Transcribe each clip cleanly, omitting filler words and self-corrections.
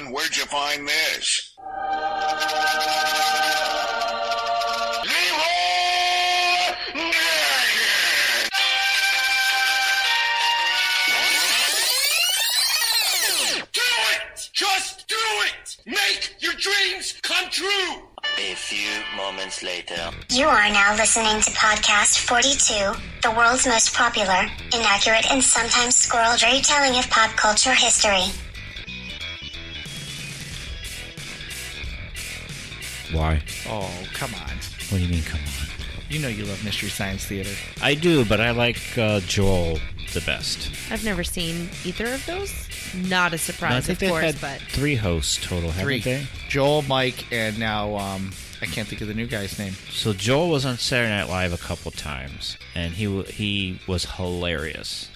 son, where'd you find this? Just do it! Make your dreams come true! A few moments later. You are now listening to Podcast 42, the world's most popular, inaccurate, and sometimes squirreled retelling of pop culture history. Why? Oh, come on. What do you mean, come on? You know you love Mystery Science Theater. I do, but I like Joel the best. I've never seen either of those. Not a surprise, No, I think of they've course, had but 3 hosts total, haven't they? Joel, Mike, and now, I can't think of the new guy's name. So Joel was on Saturday Night Live a couple times, and he was hilarious.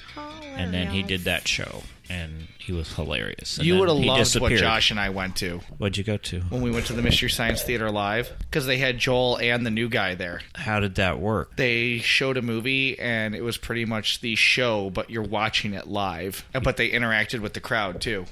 And then he did that show, and he was hilarious. And you then would have he loved disappeared. what Josh and I went to. What'd you go to? When we went to the Mystery Science Theater Live, because they had Joel and the new guy there. How did that work? They showed a movie, and it was pretty much the show, but you're watching it live. But they interacted with the crowd, too.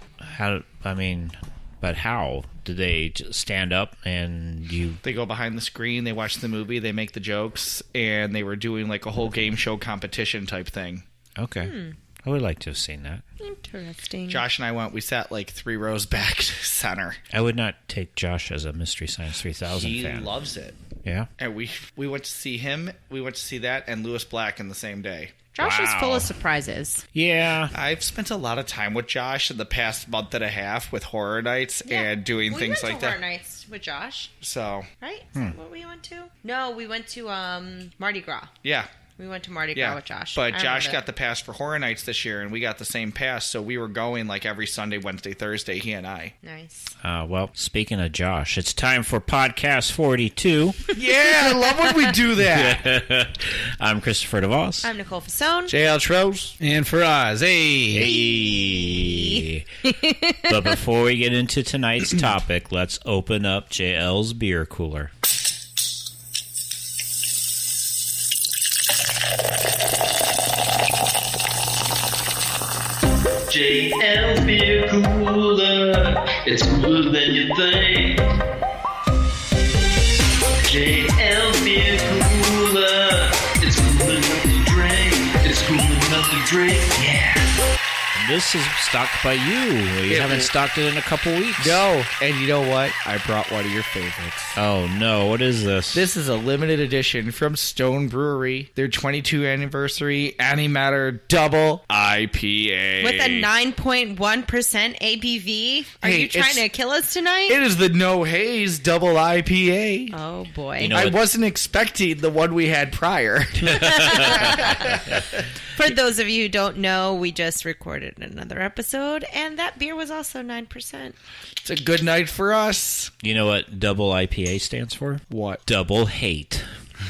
But how? Did they just stand up and you... They go behind the screen, they watch the movie, they make the jokes, and they were doing like a whole game show competition type thing. Okay. I would like to have seen that. interesting. Josh and I went, we sat like 3 rows back center. I would not take Josh as a Mystery Science 3000 fan. He loves it. Yeah? And we went to see him, we went to see that, and Lewis Black in the same day. Josh is Wow. full of surprises. Yeah. I've spent a lot of time with Josh in the past month and a half with Horror Nights and doing things like We went to that. Horror Nights with Josh, So, right? Is that what we went to? No, we went to Mardi Gras. yeah. We went to Mardi Gras Yeah, with Josh. but I Josh remember got the pass for Horror Nights this year, and we got the same pass, so we were going like every Sunday, Wednesday, Thursday, he and I. Nice. Well, speaking of Josh, it's time for Podcast 42. Yeah, I love when we do that. I'm Christopher DeVos. I'm Nicole Fasone. JL Tros. And for Oz, hey. Hey. But before we get into tonight's topic, let's open up JL's beer cooler. JL Beer Cooler, it's cooler than you think. JL Beer Cooler, it's cool enough to drink. It's cool enough to drink, yeah. And this is stocked by you. You haven't stocked it in a couple weeks. No, and you know what? I brought one of your favorites. Oh, no. What is this? This is a limited edition from Stone Brewery, their 22 anniversary Antimatter Double IPA. With a 9.1% ABV? Are Hey, you trying to kill us tonight? It is the No Haze Double IPA. Oh, boy. You know I what- wasn't expecting the one we had prior. For those of you who don't know, we just recorded another episode, and that beer was also 9%. It's a good night for us. You know what double IPA stands for? What? Double hate.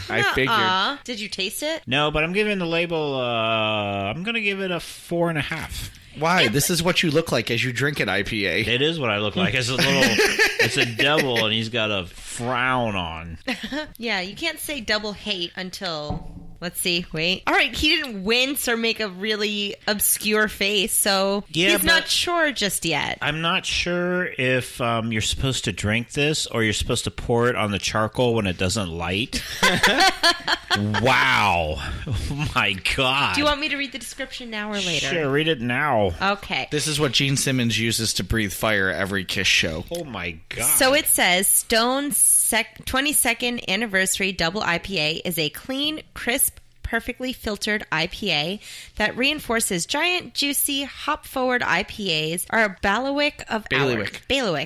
I figured. Nuh-uh. Did you taste it? No, but I'm giving the label, I'm going to give it a 4.5. Why? This is what you look like as you drink an IPA. It is what I look like. It's a little, it's a devil, and he's got a frown on. Yeah, you can't say double hate until... Let's see. Wait. All right, he didn't wince or make a really obscure face, so Yeah, he's not but- sure just yet. I'm not sure if you're supposed to drink this or you're supposed to pour it on the charcoal when it doesn't light. Wow. Oh, my God. Do you want me to read the description now or later? Sure, read it now. Okay. This is what Gene Simmons uses to breathe fire every Kiss show. Oh, my God. So it says Stone's 22nd anniversary double IPA is a clean, crisp, perfectly filtered IPA that reinforces giant, juicy, hop-forward IPAs are a bailiwick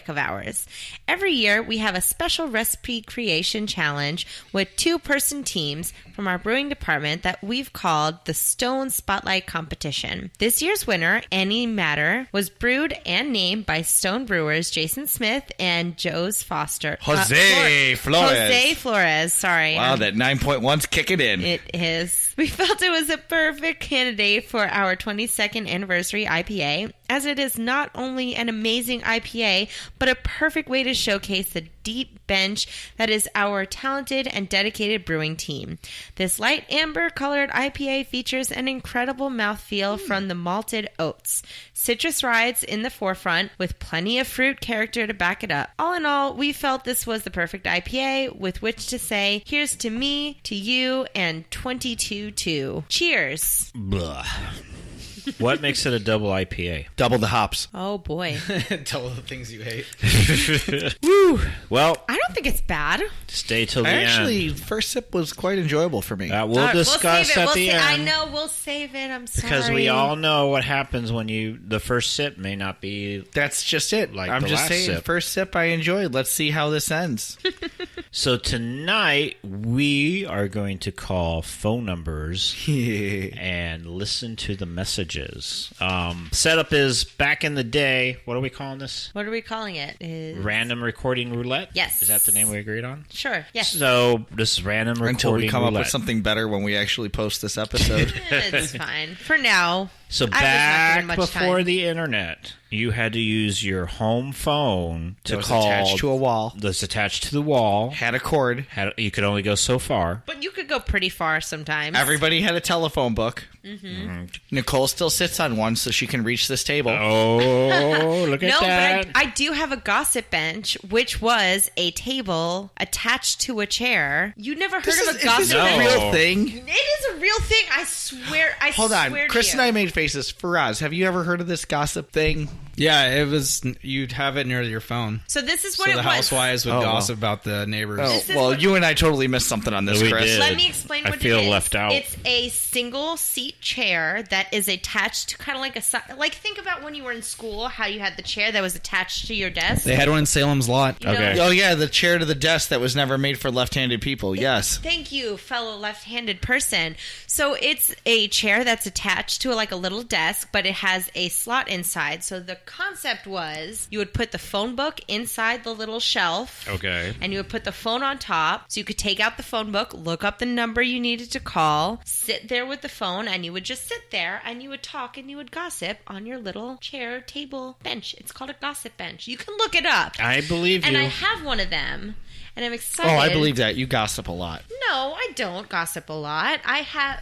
of ours. Every year, we have a special recipe creation challenge with 2-person teams from our brewing department that we've called the Stone Spotlight Competition. This year's winner, Antimatter, was brewed and named by Stone brewers Jason Smith and Joe's Foster. Jose Flores. Jose Flores, sorry. Wow, that 9.1's kicking in. It is. We felt it was a perfect candidate for our 22nd anniversary IPA, as it is not only an amazing IPA, but a perfect way to showcase the deep bench that is our talented and dedicated brewing team. This light amber-colored IPA features an incredible mouthfeel from the malted oats. Citrus rides in the forefront with plenty of fruit character to back it up. All in all, we felt this was the perfect IPA with which to say, here's to me, to you, and 22-2. Cheers. Blah. What makes it a double IPA? Double the hops. Oh boy. Tell the things you hate. Woo! Well, I don't think it's bad. stay till the Actually, end. first sip was quite enjoyable for me. We'll discuss at the end. I know, we'll save it. I'm sorry. Because we all know what happens when the first sip may not be. That's just it. Like I'm the just last saying, sip. first sip I enjoyed. Let's see how this ends. So tonight we are going to call phone numbers and listen to the messages. Setup is back in the day. What are we calling this? What are we calling it? Random recording roulette? Yes. Is that the name we agreed on? Sure. Yes. So this is random recording Until we come roulette. up with something better when we actually post this episode. It's fine. For now. So I was not back given much before time. the internet, you had to use your home phone to That was call. attached to a wall. That's attached to the wall. Had a cord. You could only go so far. But you could go pretty far sometimes. Everybody had a telephone book. Nicole still sits on one so she can reach this table. Oh, look at No, that. but I do have a gossip bench, which was a table attached to a chair. You never heard of a Is gossip this No. a bench? real thing? It is a real thing. I swear. Hold on. swear to Chris you. and I made faces. Faraz, have you ever heard of this gossip thing? Yeah, it was. You'd have it near your phone. So this is what So it the was. housewives would Oh, gossip about the neighbors. Oh, This is well, what- you and I totally missed something on this, We Chris. did. Let me explain I what feel it is. left out. It's a single seat chair that is attached to kind of like like think about when you were in school, how you had the chair that was attached to your desk. They had one in Salem's Lot. You know- Okay. Oh, yeah, the chair to the desk that was never made for left-handed people. Yes. Thank you, fellow left-handed person. So it's a chair that's attached to like a little desk, but it has a slot inside. So the concept was you would put the phone book inside the little shelf. Okay. And you would put the phone on top, so you could take out the phone book, look up the number you needed to call, sit there with the phone, and you would just sit there and you would talk and you would gossip on your little chair, table, bench. It's called a gossip bench. You can look it up. I believe And you. I have one of them, and I'm excited. Oh, I believe that. You gossip a lot. No, I don't gossip a lot.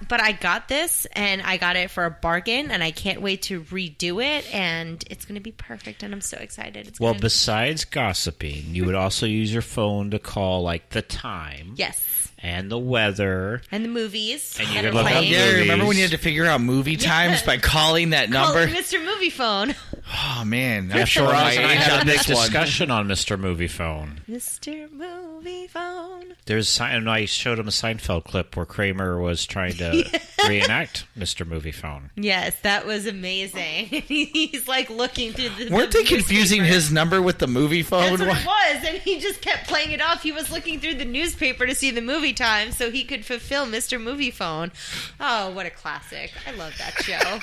But I got this, and I got it for a bargain, and I can't wait to redo it, and it's going to be perfect, and I'm so excited. It's Well, gonna... besides gossiping, you would also use your phone to call like the time Yes. and the weather. And the movies. And you that could are look up playing. Yeah, movies. remember when you had to figure out movie times by calling that Call number? Mr. Movie Phone. Oh, man. I'm Yeah, showing my Faraz and I age had a on big this one. discussion on Mr. Movie Phone. Mr. Movie Phone. And I showed him a Seinfeld clip where Kramer was trying to reenact Mr. Movie Phone. Yes, that was amazing. He's like looking through the. Weren't the they confusing newspaper. his number with the movie phone? That's what it was, and he just kept playing it off. He was looking through the newspaper to see the movie time so he could fulfill Mr. Movie Phone. Oh, what a classic. I love that show.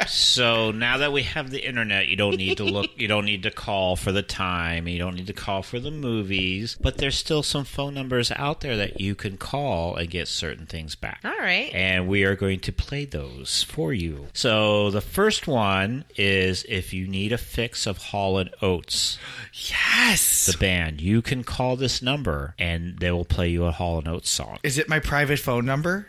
So now that we have the internet, you don't need to look, you don't need to call for the time, you don't need to call for the movies, but there's still some phone numbers out there that you can call and get certain things back. All right. And we are going to play those for you. So the first one is if you need a fix of Hall & Oates, Yes. the band, you can call this number and they will play you a Hall & Oates song. Is it my private phone number?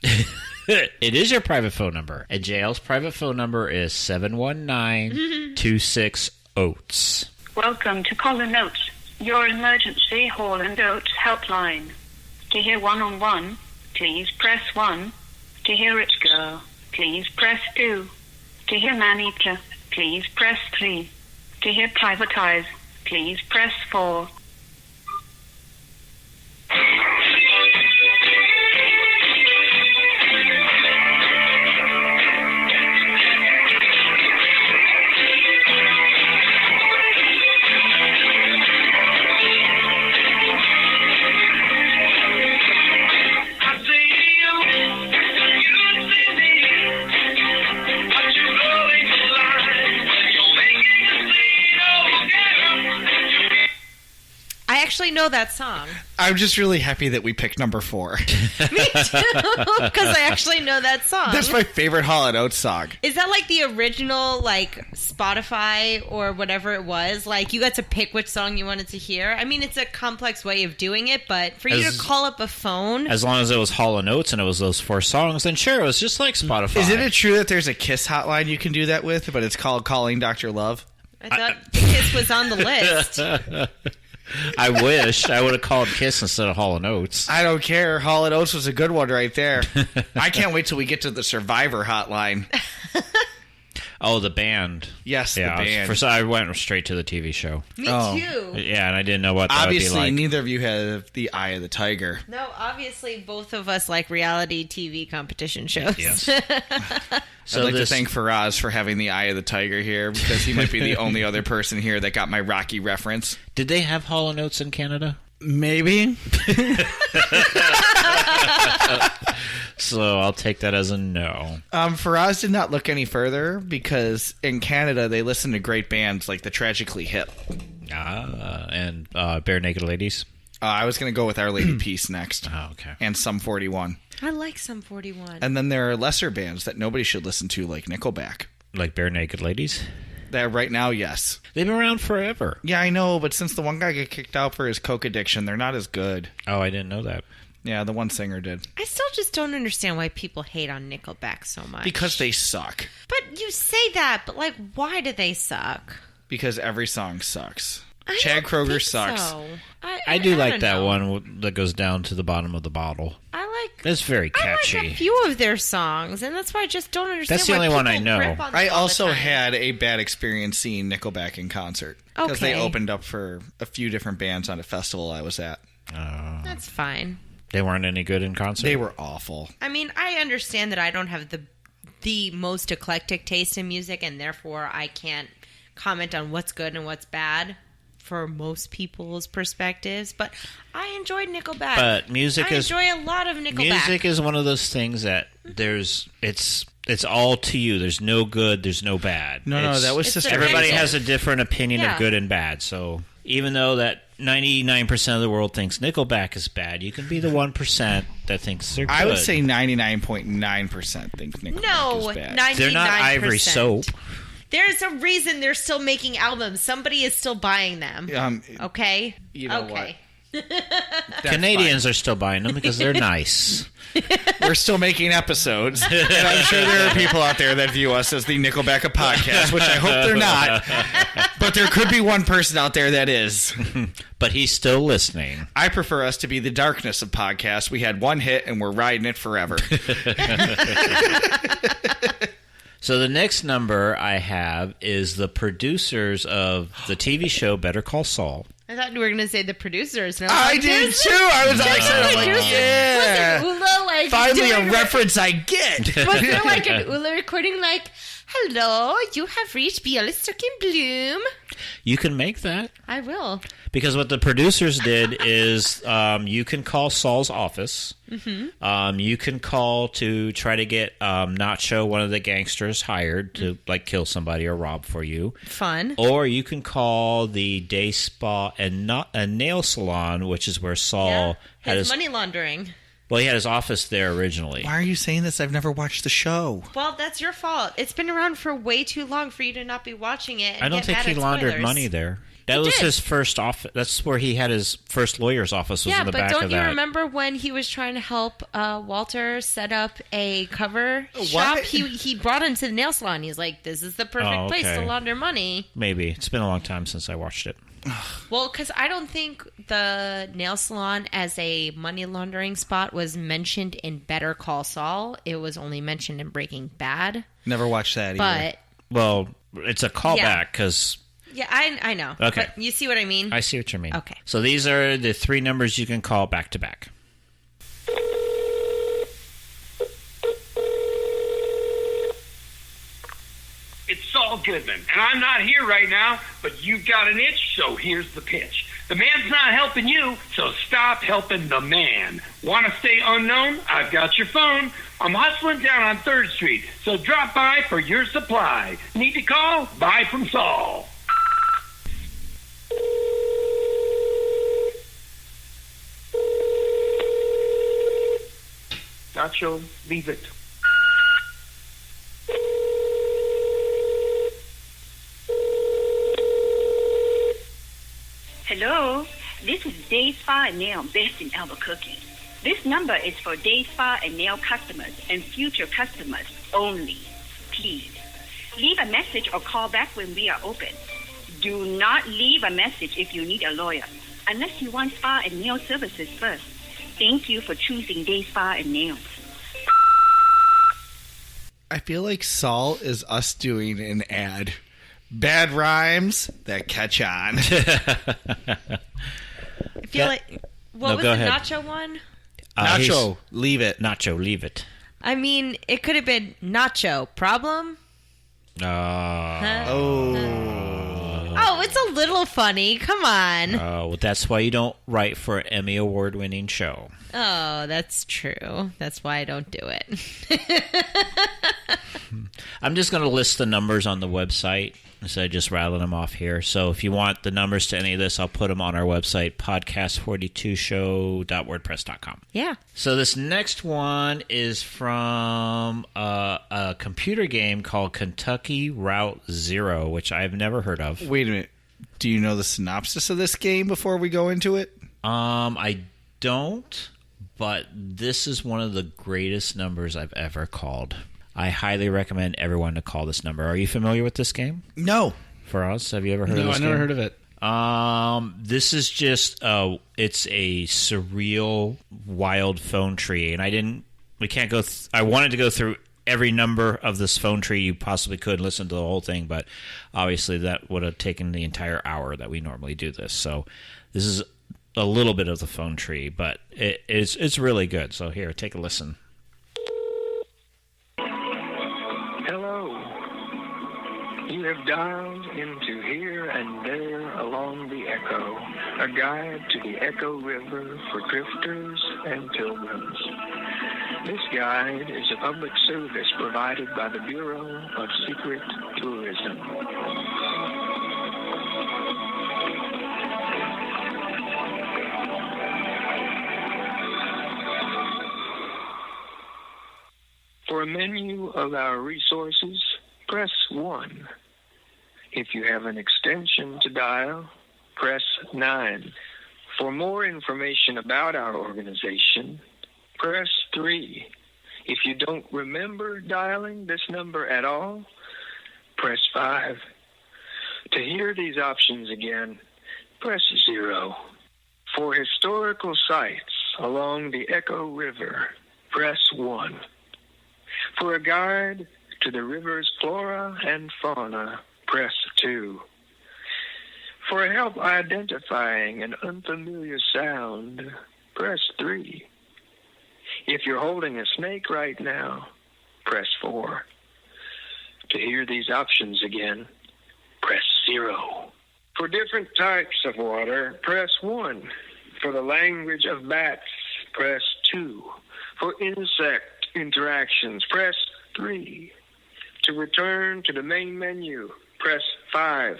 It is your private phone number. And JL's private phone number is 719-26-OATES. Welcome to Call & Oates, your emergency Hall & Oates helpline. To hear one-on-one, please press 1. To hear it go, please press 2. To hear man-eater, please press 3. To hear privatize, please press 4. I see you, you see me, but you're going blind. You're making a scene, oh, get up. know that song. I'm just really happy that we picked number 4. Me too, because I actually know that song. That's my favorite Hall & Oates song. Is that like the original, like, Spotify or whatever it was? Like, you got to pick which song you wanted to hear? I mean, it's a complex way of doing it, but for you to call up a phone... As long as it was Hall & Oates and it was those 4 songs, then sure, it was just like Spotify. Isn't it true that there's a Kiss hotline you can do that with, but it's called Calling Dr. Love? I thought the Kiss was on the list. I wish I would have called Kiss instead of Hall & Oates. I don't care. Hall & Oates was a good one right there. I can't wait till we get to the Survivor hotline. Oh, the band. Yes, Yeah, the band. first I went straight to the TV show. Me Oh. too. Yeah, and I didn't know what that Obviously, would be like. neither of you have the Eye of the Tiger. No, obviously, both of us like reality TV competition shows. Yes. I'd like to thank Faraz for having the Eye of the Tiger here, because he might be the only other person here that got my Rocky reference. Did they have Hall & Oates in Canada? Maybe. So I'll take that as a no. Faraz did not look any further, because in Canada they listen to great bands like the Tragically Hip. And Bare Naked Ladies? I was going to go with Our Lady Peace next. Oh, okay. And Sum 41. I like Sum 41. And then there are lesser bands that nobody should listen to, like Nickelback. Like Bare Naked Ladies? That right now, yes. They've been around forever. Yeah, I know, but since the one guy got kicked out for his coke addiction, they're not as good. Oh, I didn't know that. Yeah, the one singer did. I still just don't understand why people hate on Nickelback so much. Because they suck. But you say that, but like, why do they suck? Because every song sucks. I Chad don't Kroger think sucks. so. I do like don't that know. one that goes down to the bottom of the bottle. I like. That's very catchy. I like a few of their songs, and that's why I just don't understand. That's the why only one I people know. rip on them I all the also time. had a bad experience seeing Nickelback in concert. Because they Okay. opened up for a few different bands on a festival I was at. That's fine. They weren't any good in concert? They were awful. I mean, I understand that I don't have the most eclectic taste in music, and therefore I can't comment on what's good and what's bad for most people's perspectives. But I enjoyed Nickelback. But music I is enjoy a lot of Nickelback. music is one of those things that it's all to you. There's no good, there's no bad. No, It's- that was It's Sister everybody Hazel. has a different opinion Yeah. of good and bad. So even though that 99% of the world thinks Nickelback is bad, you can be the 1% that thinks they're good. I would say 99.9% think Nickelback No, is bad. 99%. they're not Ivory Soap. There's a reason they're still making albums. Somebody is still buying them. Okay? You know okay. That's Canadians are still buying them because they're nice. fine. We're still making episodes, and I'm sure there are people out there that view us as the Nickelback of podcast, which I hope they're not. But there could be one person out there that is. But he's still listening. I prefer us to be the darkness of podcasts. We had one hit, and we're riding it forever. So the next number I have is the producers of the TV show Better Call Saul. I thought you were going to say the producers. And I was like, did "There's too. I was all excited. I'm like, Was yeah. Ula like Finally, doing a reference I get. Was there like an Ula recording like, hello, you have reached Bialystok in Bloom? You can make that. I will. Because what the producers did is you can call Saul's office. Mm-hmm. You can call to try to get Nacho, one of the gangsters, hired to like kill somebody or rob for you. Fun. Or you can call the day spa and not a nail salon, which is where Saul had His his money laundering. well, he had his office there originally. Why are you saying this? I've never watched the show. Well, that's your fault. It's been around for way too long for you to not be watching it. And I don't get think mad he at laundered spoilers. money there. That He was did. his first office. That's where he had his first lawyer's office. Was Yeah, in the but back don't of you that. remember when he was trying to help Walter set up a cover shop? He brought him to the nail salon. He's like, "This is the perfect place to okay. launder money." Maybe it's been a long time since I watched it. Well, because I don't think the nail salon as a money laundering spot was mentioned in Better Call Saul. It was only mentioned in Breaking Bad. Never watched that either. But Well, it's a callback because yeah, I know. Okay. But you see what I mean? I see what you mean. Okay. So these are the three numbers you can call back to back. It's Saul Goodman, and I'm not here right now, but you've got an itch, so here's the pitch. The man's not helping you, so stop helping the man. Want to stay unknown? I've got your phone. I'm hustling down on 3rd Street, so drop by for your supply. Need to call? Buy from Saul. Nacho, leave it. Hello, this is Dave's Spa and Nail based in Albuquerque. This number is for Dave's Spa and Nail customers and future customers only. Please, leave a message or call back when we are open. Do not leave a message if you need a lawyer, unless you want spa and nail services first. Thank you for choosing Dave's Spa and Nails. I feel like Saul is us doing an ad. Bad rhymes that catch on. I feel like... What No, was go the ahead. nacho one? Nacho, leave it. Nacho, leave it. I mean, it could have been nacho. Problem? Oh, it's a little funny. Come on. Well, that's why you don't write for an Emmy Award-winning show. Oh, that's true. That's why I don't do it. I'm just going to list the numbers on the website instead of just rattling them off here. So if you want the numbers to any of this, I'll put them on our website, podcast42show.wordpress.com. Yeah. So this next one is from a computer game called Kentucky Route Zero, which I've never heard of. Wait a minute. Do you know the synopsis of this game before we go into it? I don't, but this is one of the greatest numbers I've ever called. I highly recommend everyone to call this number. Are you familiar with this game? No. For us, have you ever heard of No, this I game? never heard of it. This is just it's a surreal, wild phone tree, and we can't go. I wanted to go through every number of this phone tree you possibly could, listen to the whole thing, but obviously that would have taken the entire hour that we normally do this. So this is a little bit of the phone tree, but it's really good. So here, take a listen. Hello. You have dialed into Here and There Along the Echo, a guide to the Echo River for drifters and pilgrims. This guide is a public service provided by the Bureau of Secret Tourism. For a menu of our resources, press 1. If you have an extension to dial, press 9. For more information about our organization, press 3. If you don't remember dialing this number at all, press 5. To hear these options again, press 0. For historical sites along the Echo River, press 1. For a guide to the river's flora and fauna, press 2. For help identifying an unfamiliar sound, press 3. If you're holding a snake right now, press 4. To hear these options again, press 0. For different types of water, press 1. For the language of bats, press 2. For insect interactions, press 3. To return to the main menu, press 5.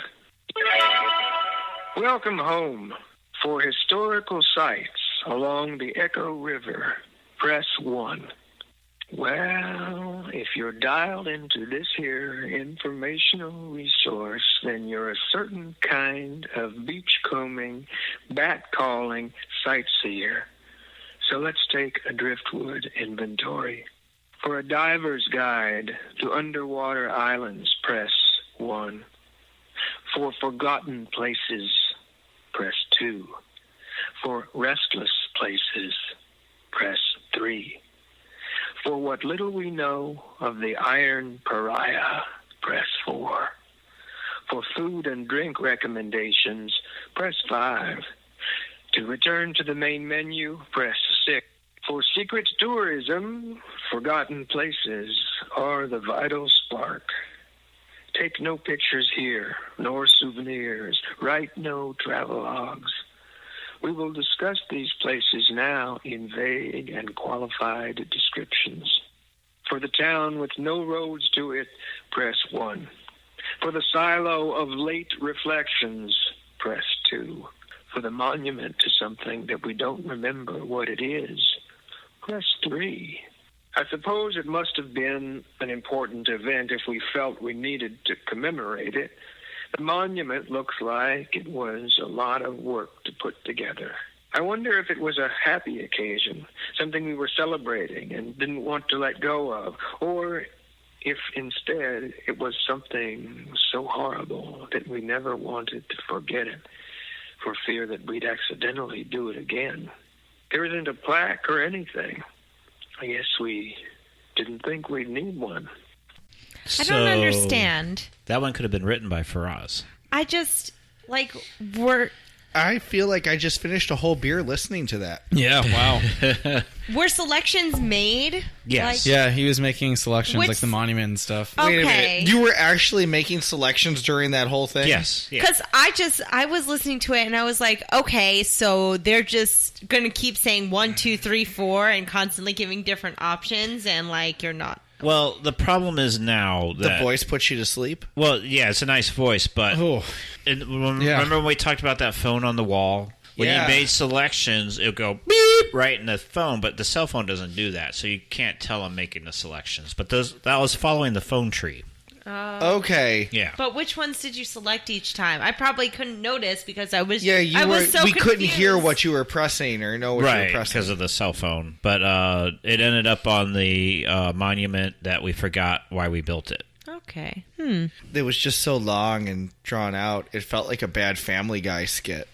Welcome home. For historical sites along the Echo River, press 1. Well, if you're dialed into this here informational resource, then you're a certain kind of beachcombing, bat-calling sightseer. So let's take a driftwood inventory. For a diver's guide to underwater islands, press 1. For forgotten places, press 2. For restless places, press 3. For what little we know of the Iron Pariah, press 4. For food and drink recommendations, press 5. To return to the main menu, press 6. For secret tourism, forgotten places are the vital spark. Take no pictures here, nor souvenirs. Write no travelogues. We will discuss these places now in vague and qualified descriptions. For the town with no roads to it, press 1. For the silo of late reflections, press 2. For the monument to something that we don't remember what it is, press 3. I suppose it must have been an important event if we felt we needed to commemorate it. The monument looks like it was a lot of work to put together. I wonder if it was a happy occasion, something we were celebrating and didn't want to let go of, or if instead it was something so horrible that we never wanted to forget it for fear that we'd accidentally do it again. There isn't a plaque or anything. I guess we didn't think we'd need one. I don't understand. That one could have been written by Faraz. I just, like, I feel like I just finished a whole beer listening to that. Yeah, wow. were selections made? Yes. Yeah, he was making selections Which- like the monument and stuff. Wait a Okay. minute. You were actually making selections during that whole thing? Yes. Yeah. Because I was listening to it and I was like, okay, so they're just going to keep saying 1, 2, 3, 4 and constantly giving different options and like you're not. Well, the problem is now The that voice puts you to sleep? Well, yeah, it's a nice voice, but Oh. remember when we talked about that phone on the wall? When Yeah. you made selections, it would go beep right in the phone, but the cell phone doesn't do that, so you can't tell I'm making the selections. But that was following the phone tree. Okay. Yeah. But which ones did you select each time? I probably couldn't notice because I was Yeah, you I were. was so we couldn't confused. hear what you were pressing or know what you were Right, pressing. because of the cell phone. But it ended up on the monument that we forgot why we built it. Okay. It was just so long and drawn out. It felt like a bad Family Guy skit.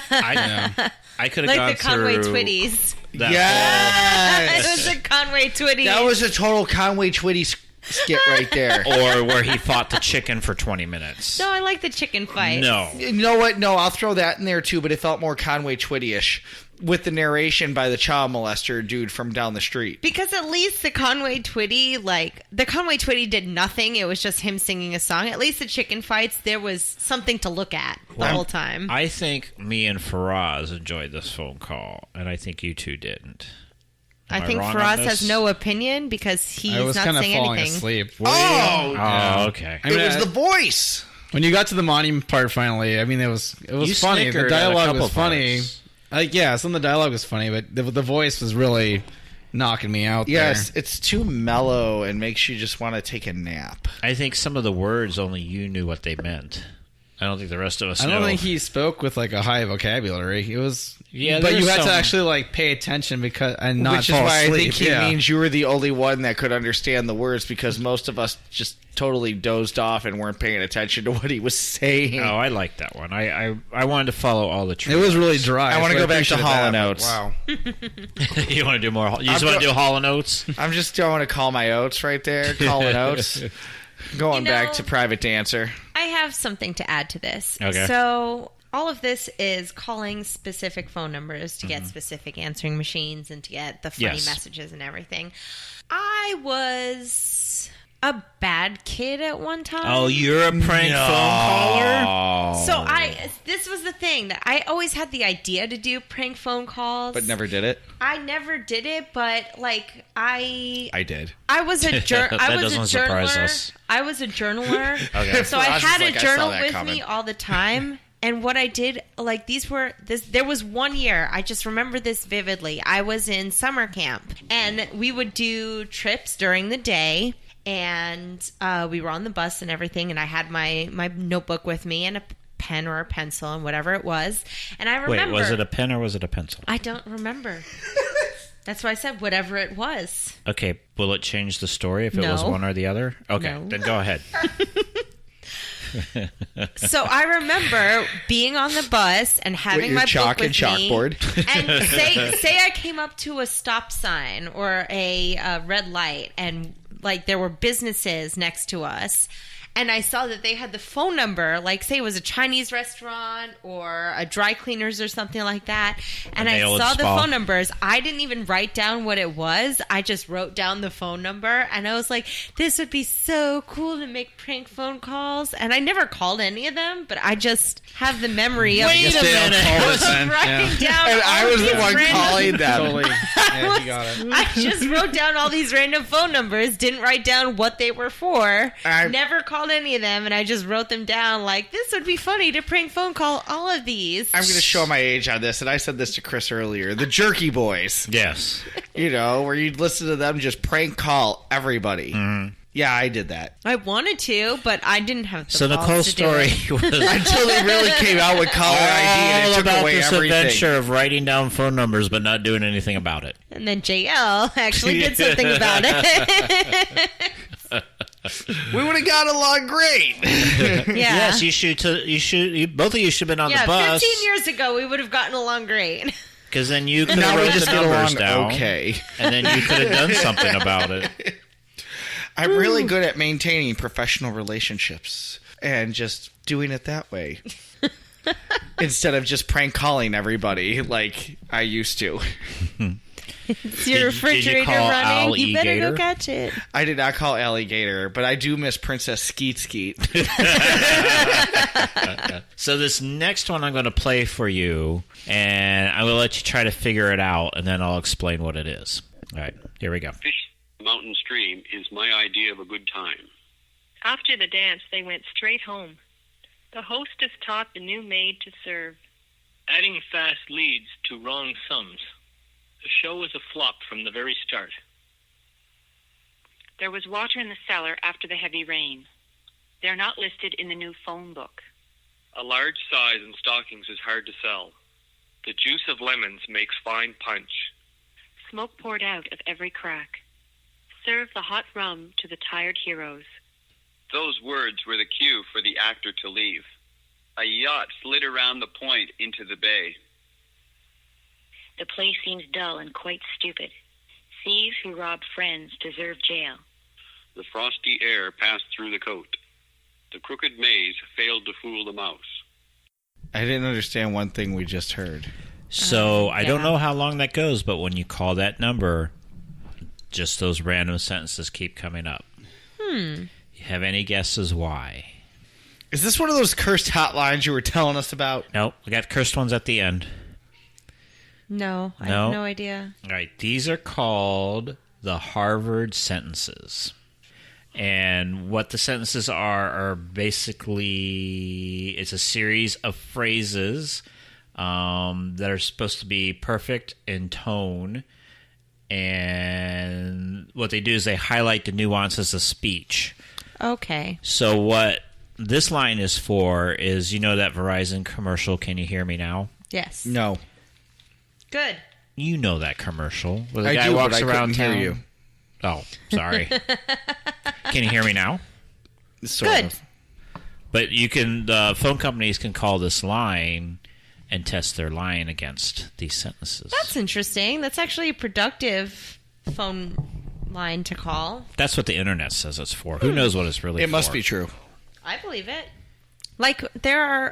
I could have Like gone the Conway through Twitties. that Yes! It was a Conway Twitties. That was a total Conway Twitty skit right there. or where he fought the chicken for 20 minutes. No, I like the chicken fight. No. You know what? No, I'll throw that in there too, but it felt more Conway Twitty-ish with the narration by the child molester dude from down the street. Because at least the Conway Twitty did nothing. It was just him singing a song. At least the chicken fights, there was something to look at the whole time. I think me and Faraz enjoyed this phone call, and I think you two didn't. Am I think wrong on Faraz this? has no opinion because he's I was not kind of saying falling anything. asleep. Oh, okay. I mean, It was the voice. when you got to the monument part finally, I mean, it was You funny. The snickered at a dialogue couple was funny. parts. Yeah, some of the dialogue was funny, but the voice was really knocking me out Yes, there. it's too mellow and makes you just want to take a nap. I think some of the words only you knew what they meant. I don't think the rest of us I know. don't think he spoke with like a high vocabulary. It was Yeah, but you there's had to some- actually like pay attention and not Which is fall why asleep. I think he yeah. means you were the only one that could understand the words because most of us just totally dozed off and weren't paying attention to what he was saying. Oh, I like that one. I wanted to follow all the It true. was really dry. I want to so go back to appreciated Hall that, and but Oates. Wow. You want to do more? You just want to do Hall and Oates? I'm just going to call my oats right there. Calling oats. Going You know- back to Private Dancer. I have something to add to this. Okay. So all of this is calling specific phone numbers to Mm-hmm. get specific answering machines and to get the funny Yes. messages and everything. I was a bad kid at one time. Oh, you're a prank phone caller? So this was the thing that I always had the idea to do prank phone calls. But never did it. I never did it, but like I did. was a That doesn't surprise journaler. us. I was a journaler. Okay. So I I was had like, a I journal saw that with coming. me all the time. And what I did, like there was one year, I just remember this vividly. I was in summer camp and we would do trips during the day and we were on the bus and everything. And I had my notebook with me and a pen or a pencil and whatever it was. And I remember. Wait, was it a pen or was it a pencil? I don't remember. That's why I said whatever it was. Okay, will it change the story if it was No. one or the other? Okay, No. then go ahead. So I remember being on the bus and having With your my chalk book and with me. chalkboard. And say I came up to a stop sign or a red light, and like there were businesses next to us. And I saw that they had the phone number, like say it was a Chinese restaurant or a dry cleaners or something like that. And I nail saw the spa. phone numbers. I didn't even write down what it was. I just wrote down the phone number. And I was like, this would be so cool to make prank phone calls. And I never called any of them, but I just have the memory of Wait a just minute. writing down And I all was the these one random- calling them. Totally. Yeah, you got it. I just wrote down all these random phone numbers, didn't write down what they were for, never called called any of them, and I just wrote them down like, this would be funny to prank phone call all of these. I'm going to show my age on this, and I said this to Chris earlier. The Jerky Boys. Yes. You know, where you'd listen to them just prank call everybody. Mm-hmm. Yeah, I did that. I wanted to, but I didn't have the So balls Nicole's to do story it. was Until they really came out with caller ID, and it all took about away this everything. adventure of writing down phone numbers but not doing anything about it. And then JL actually did something about it. We would have got along great. Yeah. Yes, both of you should have been on Yeah, the bus. 15 years ago, we would have gotten along great. Because then you could Now have we wrote just the get numbers along down. okay. And then you could have done something about it. I'm really good at maintaining professional relationships and just doing it that way. Instead of just prank calling everybody like I used to. It's your refrigerator did you call running. You better Alligator? go catch it. I did not call Alligator, but I do miss Princess Skeet Skeet. So this next one I'm going to play for you, and I will let you try to figure it out, and then I'll explain what it is. All right, here we go. Fish mountain stream is my idea of a good time. After the dance, they went straight home. The hostess taught the new maid to serve. Adding fast leads to wrong sums. The show was a flop from the very start. There was water in the cellar after the heavy rain. They're not listed in the new phone book. A large size in stockings is hard to sell. The juice of lemons makes fine punch. Smoke poured out of every crack. Serve the hot rum to the tired heroes. Those words were the cue for the actor to leave. A yacht slid around the point into the bay. The place seems dull and quite stupid. Thieves who rob friends deserve jail. The frosty air passed through the coat. The crooked maze failed to fool the mouse. I didn't understand one thing we just heard. So I don't know how long that goes, but when you call that number, just those random sentences keep coming up. You have any guesses why? Is this one of those cursed hotlines you were telling us about? Nope, we got cursed ones at the end. No, I No? have no idea. All right, these are called the Harvard sentences. And what the sentences are basically, it's a series of phrases that are supposed to be perfect in tone. And what they do is they highlight the nuances of speech. Okay. So what this line is for is, you know that Verizon commercial, Can You Hear Me Now? Yes. No. Good. You know that commercial. Where the I guy do, walks but I around couldn't town. hear you. Oh, sorry. Can you hear me now? Sort Good. of. But you can, the phone companies can call this line and test their line against these sentences. That's interesting. That's actually a productive phone line to call. That's what the internet says it's for. Who knows what it's really for? It must be true. I believe it. Like, there are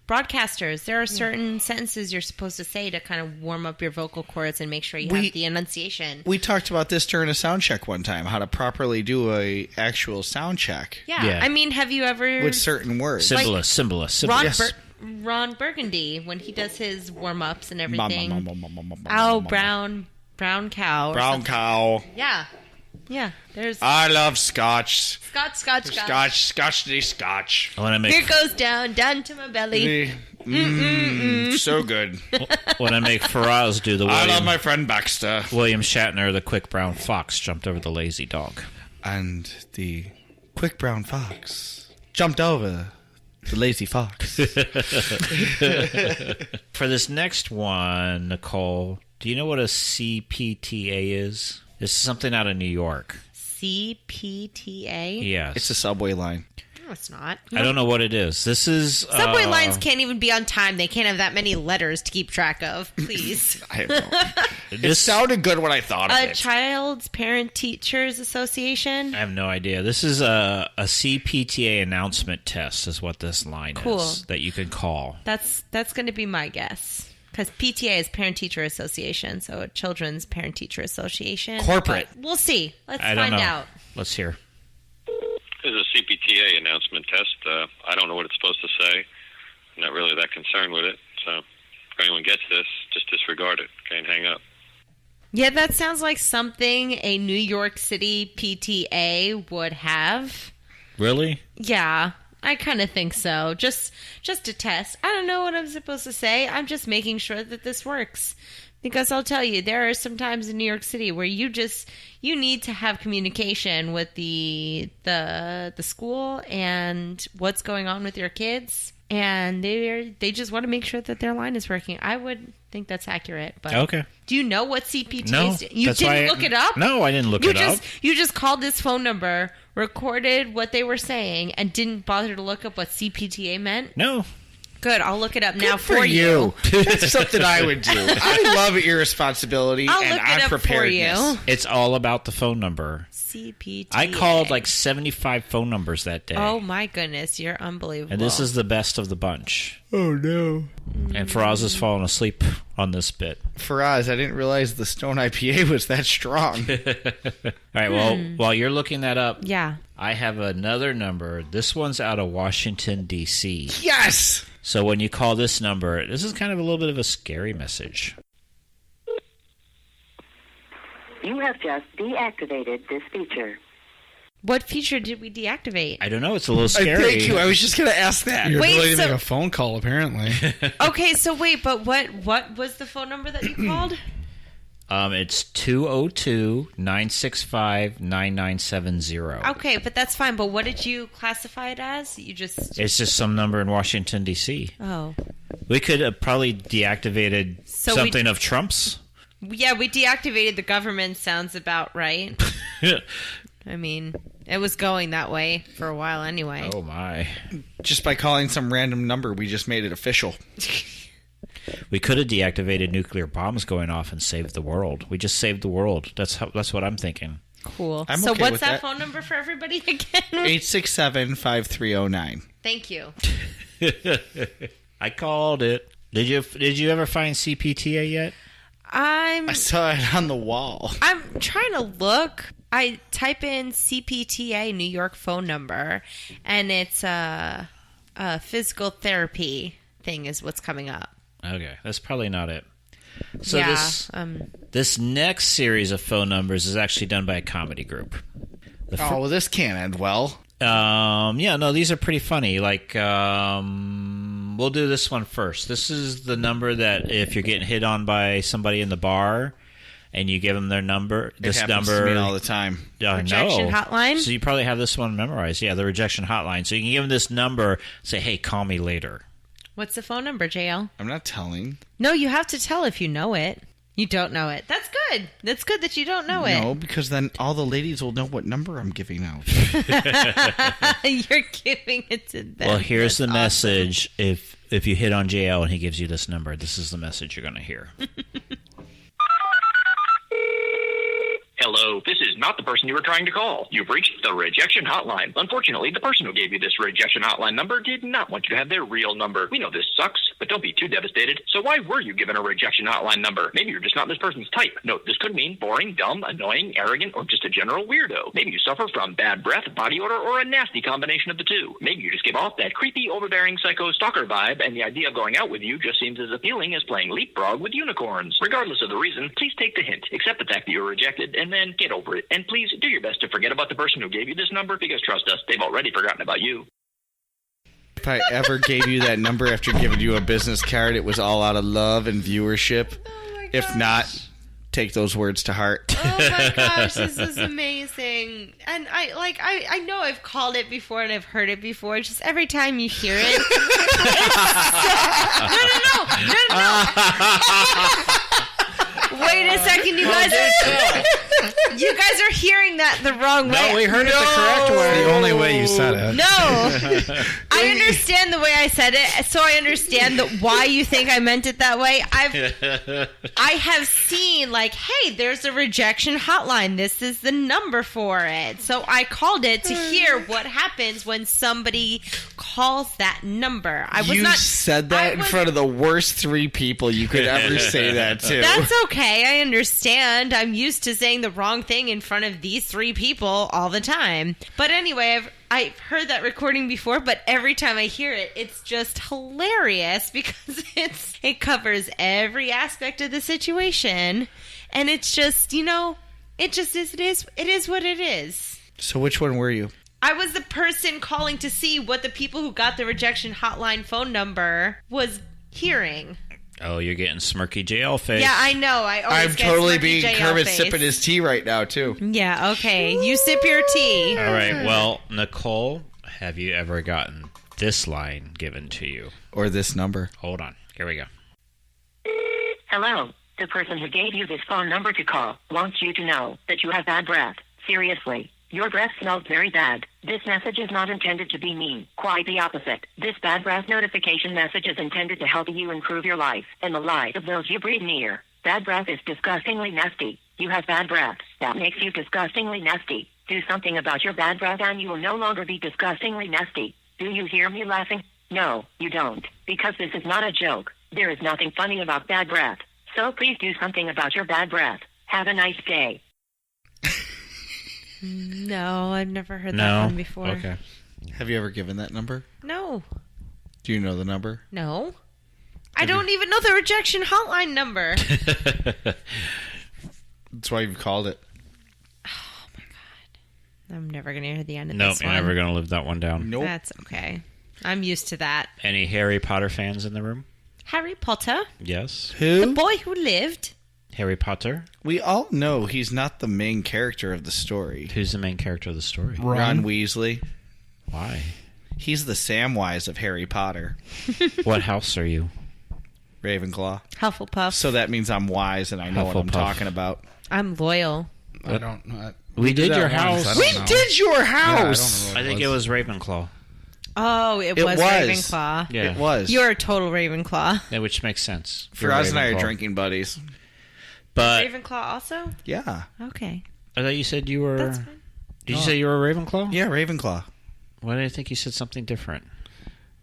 broadcasters. There are certain sentences you're supposed to say to kind of warm up your vocal cords and make sure you have the enunciation. We talked about this during a sound check one time, how to properly do a actual sound check. Yeah. I mean, have you ever... With certain words. Symbolist. Ron Burgundy, when he does his warm-ups and everything. Brown cow. or Brown something. cow. Yeah. Yeah. There's... I love scotch. Scotch. Scotch. I want to make... Here goes down to my belly. So good. When I make Faraz do the I William, love my friend Baxter. William Shatner, the quick brown fox, jumped over the lazy dog. And the quick brown fox jumped over the lazy fox. For this next one, Nicole, do you know what a CPTA is? This is something out of New York. CPTA? Yes. It's a subway line. No, it's not. I don't know what it is. This is... Subway lines can't even be on time. They can't have that many letters to keep track of. Please. I have no It sounded good when I thought of A it. Child's Parent Teachers Association? I have no idea. This is a CPTA announcement test is what this line Cool. is that you can call. That's going to be my guess. Because PTA is Parent Teacher Association, so Children's Parent Teacher Association. Corporate. But we'll see. Let's I don't find know. out. Let's hear. This is a CPTA announcement test. I don't know what it's supposed to say. I'm not really that concerned with it. So if anyone gets this, just disregard it. Okay, and hang up. Yeah, that sounds like something a New York City PTA would have. Really? Yeah, I kind of think so. Just to test. I don't know what I'm supposed to say. I'm just making sure that this works. Because I'll tell you, there are some times in New York City where you need to have communication with the school and what's going on with your kids, and they just want to make sure that their line is working. I would think that's accurate. But Okay. do you know what CPT No, is? You that's why didn't look it up? No, I didn't look it up. You just called this phone number, recorded what they were saying, and didn't bother to look up what CPTA meant? No. Good, I'll look it up now Good for you. That's something I would do. I love irresponsibility I'll and look it up for you. unpreparedness. It's all about the phone number. CPTA. I called like 75 phone numbers that day. Oh my goodness, you're unbelievable. And this is the best of the bunch. Oh, no. And Faraz has fallen asleep on this bit. Faraz, I didn't realize the Stone IPA was that strong. All right, well, while you're looking that up, Yeah. I have another number. This one's out of Washington, D.C. Yes! So when you call this number, this is kind of a little bit of a scary message. You have just deactivated this feature. What feature did we deactivate? I don't know. It's a little scary. Thank you. I was just going to ask that. Your Wait, ability to so- make a phone call, apparently. Okay, so wait, but what was the phone number that you called? It's 202-965-9970. Okay, but that's fine. But what did you classify it as? You just... It's just some number in Washington, D.C. Oh. We could have probably deactivated So something of Trump's. Yeah, we deactivated the government. Sounds about right. I mean, it was going that way for a while anyway. Oh, my. Just by calling some random number, we just made it official. We could have deactivated nuclear bombs going off and saved the world. We just saved the world. That's what I'm thinking. Cool. I'm So okay what's with that that. phone number for everybody again? 867-5309. Thank you. I called it. Did you ever find CPTA yet? I saw it on the wall. I'm trying to look. I type in CPTA New York phone number, and it's a physical therapy thing is what's coming up. Okay, that's probably not it. So Yeah, this next series of phone numbers is actually done by a comedy group. Well, this can't end well. Yeah, no, these are pretty funny. Like, we'll do this one first. This is the number that if you're getting hit on by somebody in the bar and you give them their number, It happens to me all the time. Rejection hotline? So you probably have this one memorized. Yeah, the rejection hotline. So you can give them this number, say, hey, call me later. what's the phone number, JL? I'm not telling. No, you have to tell if you know it. You don't know it. That's good. That's good that you don't know it. No, because then all the ladies will know what number I'm giving out. You're giving it to them. Well, here's That's the message. If you hit on JL and he gives you this number, this is the message you're going to hear. Hello, this is not the person you were trying to call. You've reached the rejection hotline. Unfortunately, the person who gave you this rejection hotline number did not want you to have their real number. We know this sucks, but don't be too devastated. So why were you given a rejection hotline number? Maybe you're just not this person's type. Note, this could mean boring, dumb, annoying, arrogant, or just a general weirdo. Maybe you suffer from bad breath, body odor, or a nasty combination of the two. Maybe you just give off that creepy, overbearing psycho stalker vibe, and the idea of going out with you just seems as appealing as playing leapfrog with unicorns. Regardless of the reason, please take the hint. Accept the fact that you were rejected, and then get over it. And please do your best to forget about the person who gave you this number, because trust us, they've already forgotten about you. If I ever gave you that number after giving you a business card, it was all out of love and viewership. If not, take those words to heart. Oh my gosh, this is amazing. And I know I've called it before and I've heard it before. Just every time you hear it. No. Wait a second, you guys are hearing that the wrong way. No, we heard it the correct way. The only way you said it. No. I understand the way I said it, so I understand why you think I meant it that way. I have seen, like, hey, there's a rejection hotline. This is the number for it. So I called it to hear what happens when somebody calls that number. You said that in front of the worst three people you could ever say that to. That's okay. I understand. I'm used to saying the wrong thing in front of these three people all the time. But anyway, I've heard that recording before, but every time I hear it, it's just hilarious because it covers every aspect of the situation. And it's just, it is what it is. So which one were you? I was the person calling to see what the people who got the rejection hotline phone number was hearing. Oh, you're getting smirky JL face. Yeah, I know. I'm totally being Kermit sipping his tea right now, too. Yeah, okay. You sip your tea. All right. Well, Nicole, have you ever gotten this line given to you? Or this number? Hold on. Here we go. Hello. The person who gave you this phone number to call wants you to know that you have bad breath. Seriously. Your breath smells very bad. This message is not intended to be mean. Quite the opposite. This bad breath notification message is intended to help you improve your life and the life of those you breathe near. Bad breath is disgustingly nasty. You have bad breath. That makes you disgustingly nasty. Do something about your bad breath and you will no longer be disgustingly nasty. Do you hear me laughing? No, you don't. Because this is not a joke. There is nothing funny about bad breath. So please do something about your bad breath. Have a nice day. No, I've never heard that one before. Okay. Have you ever given that number? No. Do you know the number? No. I don't even know the rejection hotline number. That's why you've called it. Oh, my God. I'm never going to hear the end of Nope, this you're one. never going to live that one down. Nope. That's okay. I'm used to that. Any Harry Potter fans in the room? Harry Potter. Yes. Who? The boy who lived. Harry Potter? We all know he's not the main character of the story. Who's the main character of the story? Ron Weasley. Why? He's the Samwise of Harry Potter. What house are you? Ravenclaw. Hufflepuff. So that means I'm wise and I know what I'm Hufflepuff. talking about. I'm loyal. I don't know. We did your that once, house. I don't We know. did your Yeah, house! I I think it was Ravenclaw. Oh, it It was was. Ravenclaw. Yeah. It was. You're a total Ravenclaw. Yeah, which makes sense. Firaz You're and I are Ravenclaw. drinking buddies. But Ravenclaw also? Yeah. Okay. I thought you said you were... That's fine. Did you say you were a Ravenclaw? Yeah, Ravenclaw. Why did I think you said something different?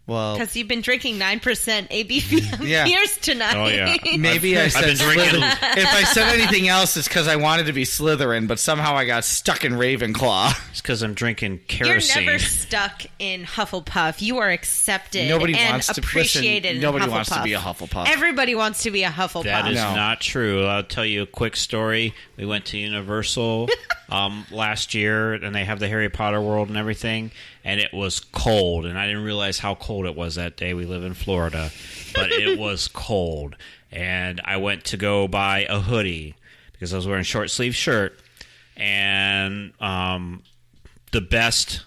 Well, Because you've been drinking 9% ABV Yeah. beers tonight. Oh, yeah. maybe I said been drinking- Slytherin. If I said anything else, it's because I wanted to be Slytherin, but somehow I got stuck in Ravenclaw. It's because I'm drinking You're kerosene. never stuck in Hufflepuff. You are accepted Nobody and wants to appreciated listen, Nobody in wants to Hufflepuff. be a Hufflepuff. Everybody wants to be a Hufflepuff. That is No. not true. I'll tell you a quick story. We went to Universal last year, and they have the Harry Potter world and everything, and it was cold, and I didn't realize how cold it was that day. We live in Florida, but it was cold, and I went to go buy a hoodie because I was wearing a short-sleeve shirt, and the best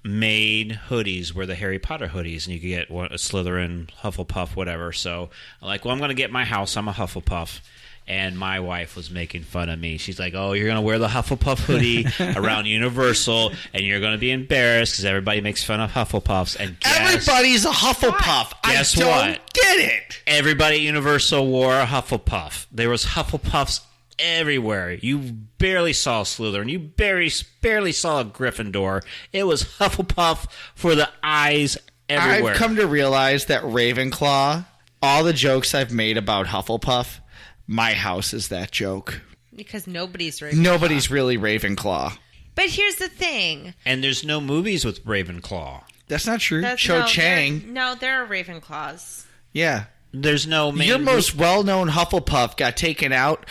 made hoodies were the Harry Potter hoodies, and you could get a Slytherin, Hufflepuff, whatever. So I'm like, well, I'm going to get my house. I'm a Hufflepuff. And my wife was making fun of me. She's like, oh, you're going to wear the Hufflepuff hoodie around Universal, and you're going to be embarrassed because everybody makes fun of Hufflepuffs. And guess, Everybody's a Hufflepuff. Guess I don't what? get it. Everybody at Universal wore a Hufflepuff. There was Hufflepuffs everywhere. You barely saw Slytherin. You barely saw a Gryffindor. It was Hufflepuff for the eyes everywhere. I've come to realize that Ravenclaw, all the jokes I've made about Hufflepuff, my house is that joke. Because nobody's Ravenclaw. Nobody's really Ravenclaw. But here's the thing. And there's no movies with Ravenclaw. That's not true. That's- Cho no, Chang. there are Ravenclaws. Yeah. There's no main Your most well-known Hufflepuff got taken out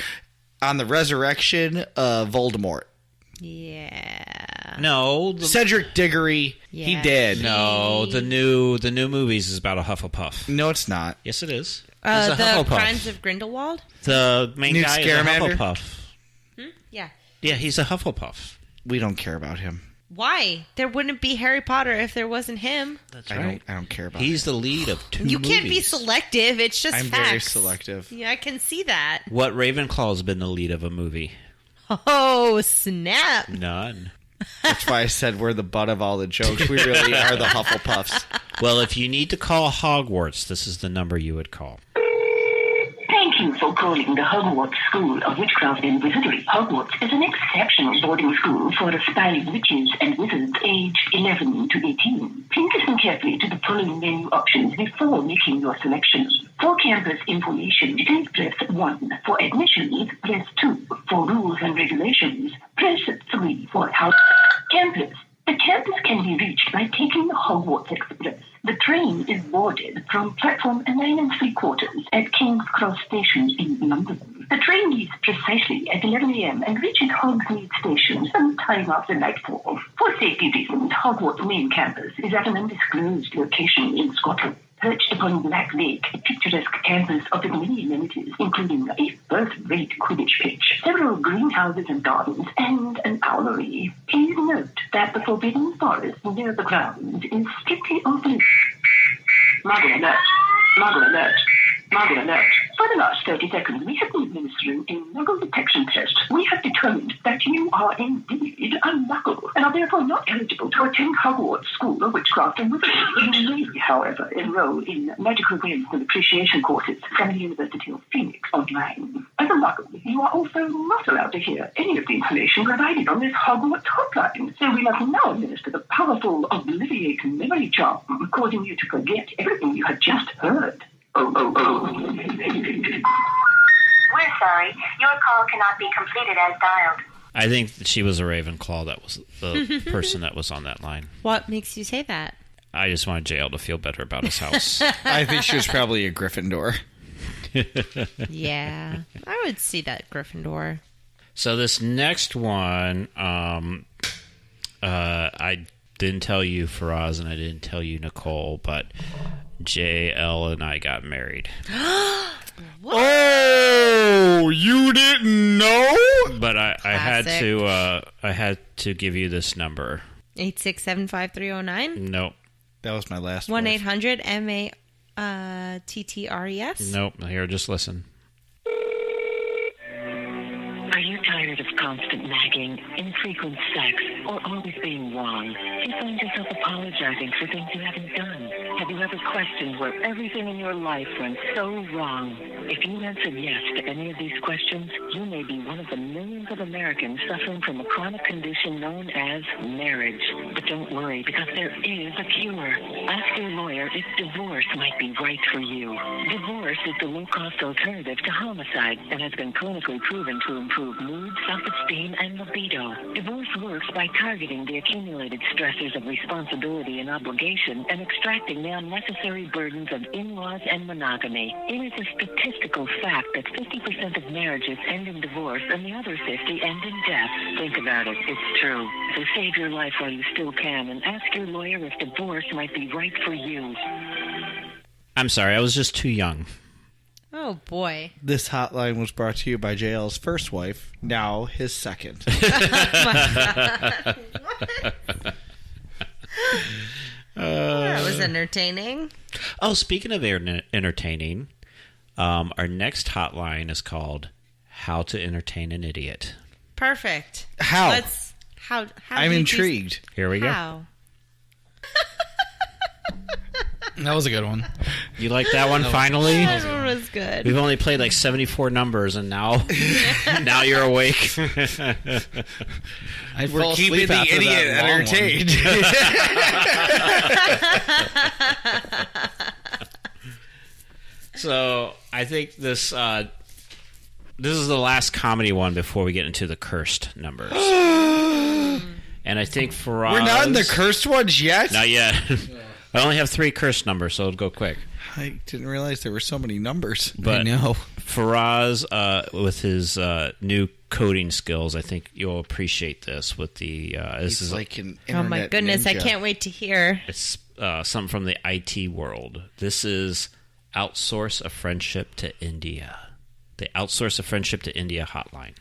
on the resurrection of Voldemort. Yeah. No. Cedric Diggory, he Yeah. did. No, the new movies is about a Hufflepuff. No, it's not. Yes, it is. He's a The Hufflepuff. Crimes of Grindelwald? The main Newt guy Scamander? is a Hufflepuff. Yeah. Yeah, he's a Hufflepuff. We don't care about him. Why? There wouldn't be Harry Potter if there wasn't him. That's I don't care about He's the lead of two You movies. can't be selective. It's just I'm facts. very selective. Yeah, I can see that. What Ravenclaw's been the lead of a movie? Oh, snap. None. That's why I said we're the butt of all the jokes. We really are the Hufflepuffs. Well, if you need to call Hogwarts, this is the number you would call. Thank you for calling the Hogwarts School of Witchcraft and Wizardry. Hogwarts is an exceptional boarding school for aspiring witches and wizards aged 11 to 18. Please listen carefully to the following menu options before making your selection. For campus information, please press 1. For admissions, press 2. For rules and regulations, press 3. For house campus. The campus can be reached by taking the Hogwarts Express. The train is boarded from platform 9 3/4 at King's Cross Station in London. The train leaves precisely at 11 a.m. and reaches Hogsmeade Station sometime after nightfall. For safety reasons, Hogwarts main campus is at an undisclosed location in Scotland. Perched upon Black Lake, a picturesque campus offers many amenities, including a first-rate Quidditch pitch, several greenhouses and gardens, and an owlery. Please note that the Forbidden Forest near the grounds is strictly off-limits. Muggle alert! Muggle alert! Muggle alert! For the last 30 seconds, we have been administering a Muggle detection test. We have determined that you are indeed a Muggle, and are therefore not eligible to attend Hogwarts School of Witchcraft and Wizardry. You may, however, enroll in magical awareness and appreciation courses from the University of Phoenix online. As a Muggle, you are also not allowed to hear any of the information provided on this Hogwarts hotline, so we must now administer the powerful Obliviate memory charm, causing you to forget everything you have just heard. We're sorry. Your call cannot be completed as dialed. I think that she was a Ravenclaw. That was the person that was on that line. What makes you say that? I just wanted JL to feel better about his house. I think she was probably a Gryffindor. Yeah, I would see that Gryffindor. So this next one, I didn't tell you, Faraz, and I didn't tell you, Nicole, but JL and I got married. Oh, you didn't know? But I had to give you this number. 8675309. Nope. That was my last 1-800-MATTRES. Nope. Here, just listen. Are you tired of constant nagging, infrequent sex, or always being wrong? Do you find yourself apologizing for things you haven't done? Have you ever questioned where everything in your life went so wrong? If you answered yes to any of these questions, you may be one of the millions of Americans suffering from a chronic condition known as marriage. But don't worry, because there is a cure. Ask your lawyer if divorce might be right for you. Divorce is the low-cost alternative to homicide and has been clinically proven to improve mood, self-esteem, and libido. Divorce works by targeting the accumulated stressors of responsibility and obligation and extracting the unnecessary burdens of in-laws and monogamy. It is a statistical fact that 50% of marriages end in divorce and the other 50 end in death. Think about it. It's true. So save your life while you still can and ask your lawyer if divorce might be right for you. I'm sorry, I was just too young. Oh, boy. This hotline was brought to you by JL's first wife, now his second. That was entertaining. Oh, speaking of entertaining, our next hotline is called How to Entertain an Idiot. Perfect. How? How I'm intrigued. Here we go. How? That was a good one. You like that one finally? That one was good. We've only played like 74 numbers, and now you're awake. We're keeping the idiot entertained. So I think this is the last comedy one before we get into the cursed numbers. And I think Faraz... We're not in the cursed ones yet? Not yet. I only have 3 cursed numbers, so it'll go quick. I didn't realize there were so many numbers. But I know. Faraz, with his new coding skills, I think you'll appreciate this. With the this is like an oh my goodness, ninja. I can't wait to hear. It's something from the IT world. This is Outsource a Friendship to India. The Outsource a Friendship to India hotline.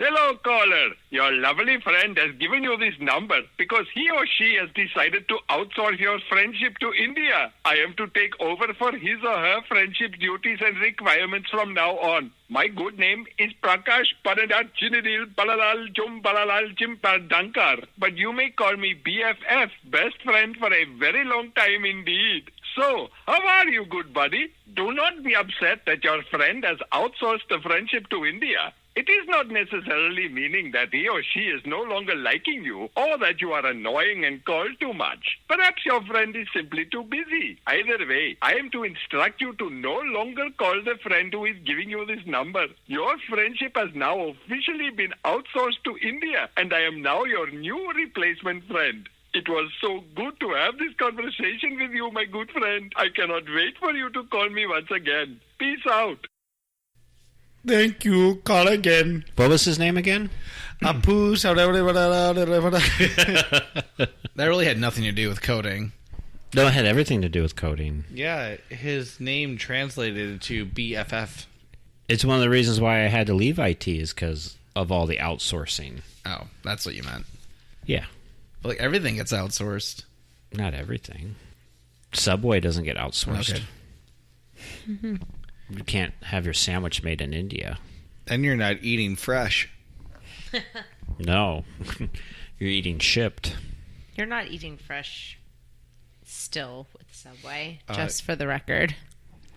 Hello, caller. Your lovely friend has given you this number because he or she has decided to outsource your friendship to India. I am to take over for his or her friendship duties and requirements from now on. My good name is Prakash Panadat Chinidil Balalal Chum Balalal Chimpadankar, but you may call me BFF, best friend for a very long time indeed. So, how are you, good buddy? Do not be upset that your friend has outsourced the friendship to India. It is not necessarily meaning that he or she is no longer liking you or that you are annoying and call too much. Perhaps your friend is simply too busy. Either way, I am to instruct you to no longer call the friend who is giving you this number. Your friendship has now officially been outsourced to India, and I am now your new replacement friend. It was so good to have this conversation with you, my good friend. I cannot wait for you to call me once again. Peace out. Thank you. Call again. What was his name again? Apu. That really had nothing to do with coding. No, it had everything to do with coding. Yeah, his name translated to BFF. It's one of the reasons why I had to leave IT is because of all the outsourcing. Oh, that's what you meant. Yeah. But like everything gets outsourced. Not everything. Subway doesn't get outsourced. Okay. You can't have your sandwich made in India. Then you're not eating fresh. No. You're eating shipped. You're not eating fresh still with Subway, just for the record.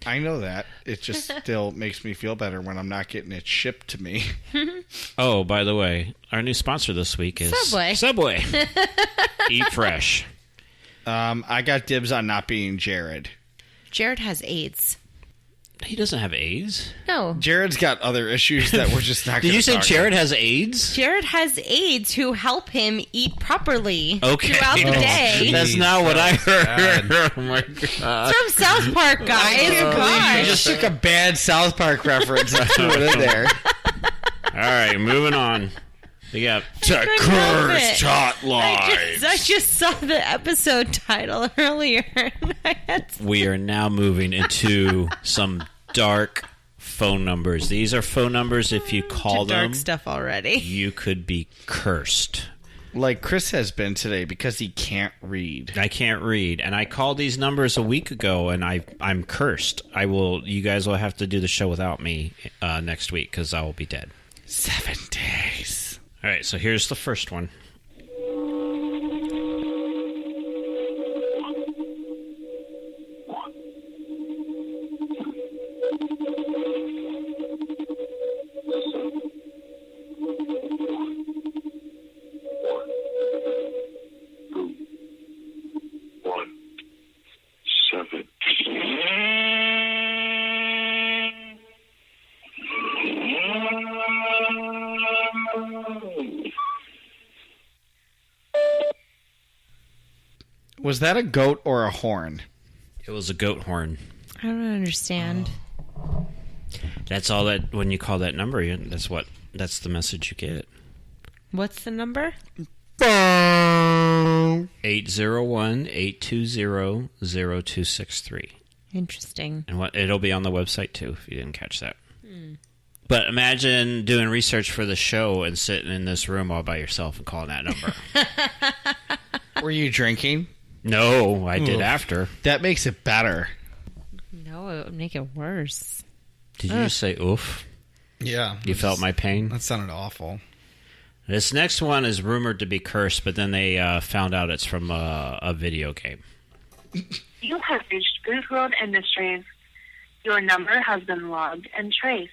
I know that. It just still makes me feel better when I'm not getting it shipped to me. Oh, by the way, our new sponsor this week is Subway. Eat fresh. I got dibs on not being Jared. Jared has AIDS. He doesn't have AIDS. No. Jared's got other issues that we're just not going to Did you say talk Jared about. has AIDS? Jared has AIDS who help him eat properly Okay. throughout the day. That's not what I heard. Oh my god. It's from South Park, guys. You Gosh. just took a bad South Park reference and threw it in there. All right, moving on. We got couldn't help it. Hotline. I just saw the episode title earlier. And I had to... We are now moving into some dark phone numbers. These are phone numbers. If you call them, dark stuff already. You could be cursed. Like Chris has been today because he can't read. I can't read, and I called these numbers a week ago, and I'm cursed. You guys will have to do the show without me next week because I will be dead. 7 days. All right, so here's the first one. Was that a goat or a horn? It was a goat horn. I don't understand. That's all that when you call that number, that's the message you get. What's the number? 801-820-0263. Interesting. And it'll be on the website too if you didn't catch that. But imagine doing research for the show and sitting in this room all by yourself and calling that number. Were you drinking? No, I did after. That makes it better. No, it would make it worse. Did you just say oof? Yeah. You felt my pain? That sounded awful. This next one is rumored to be cursed, but then they found out it's from a video game. You have reached Booth World Industries. Your number has been logged and traced.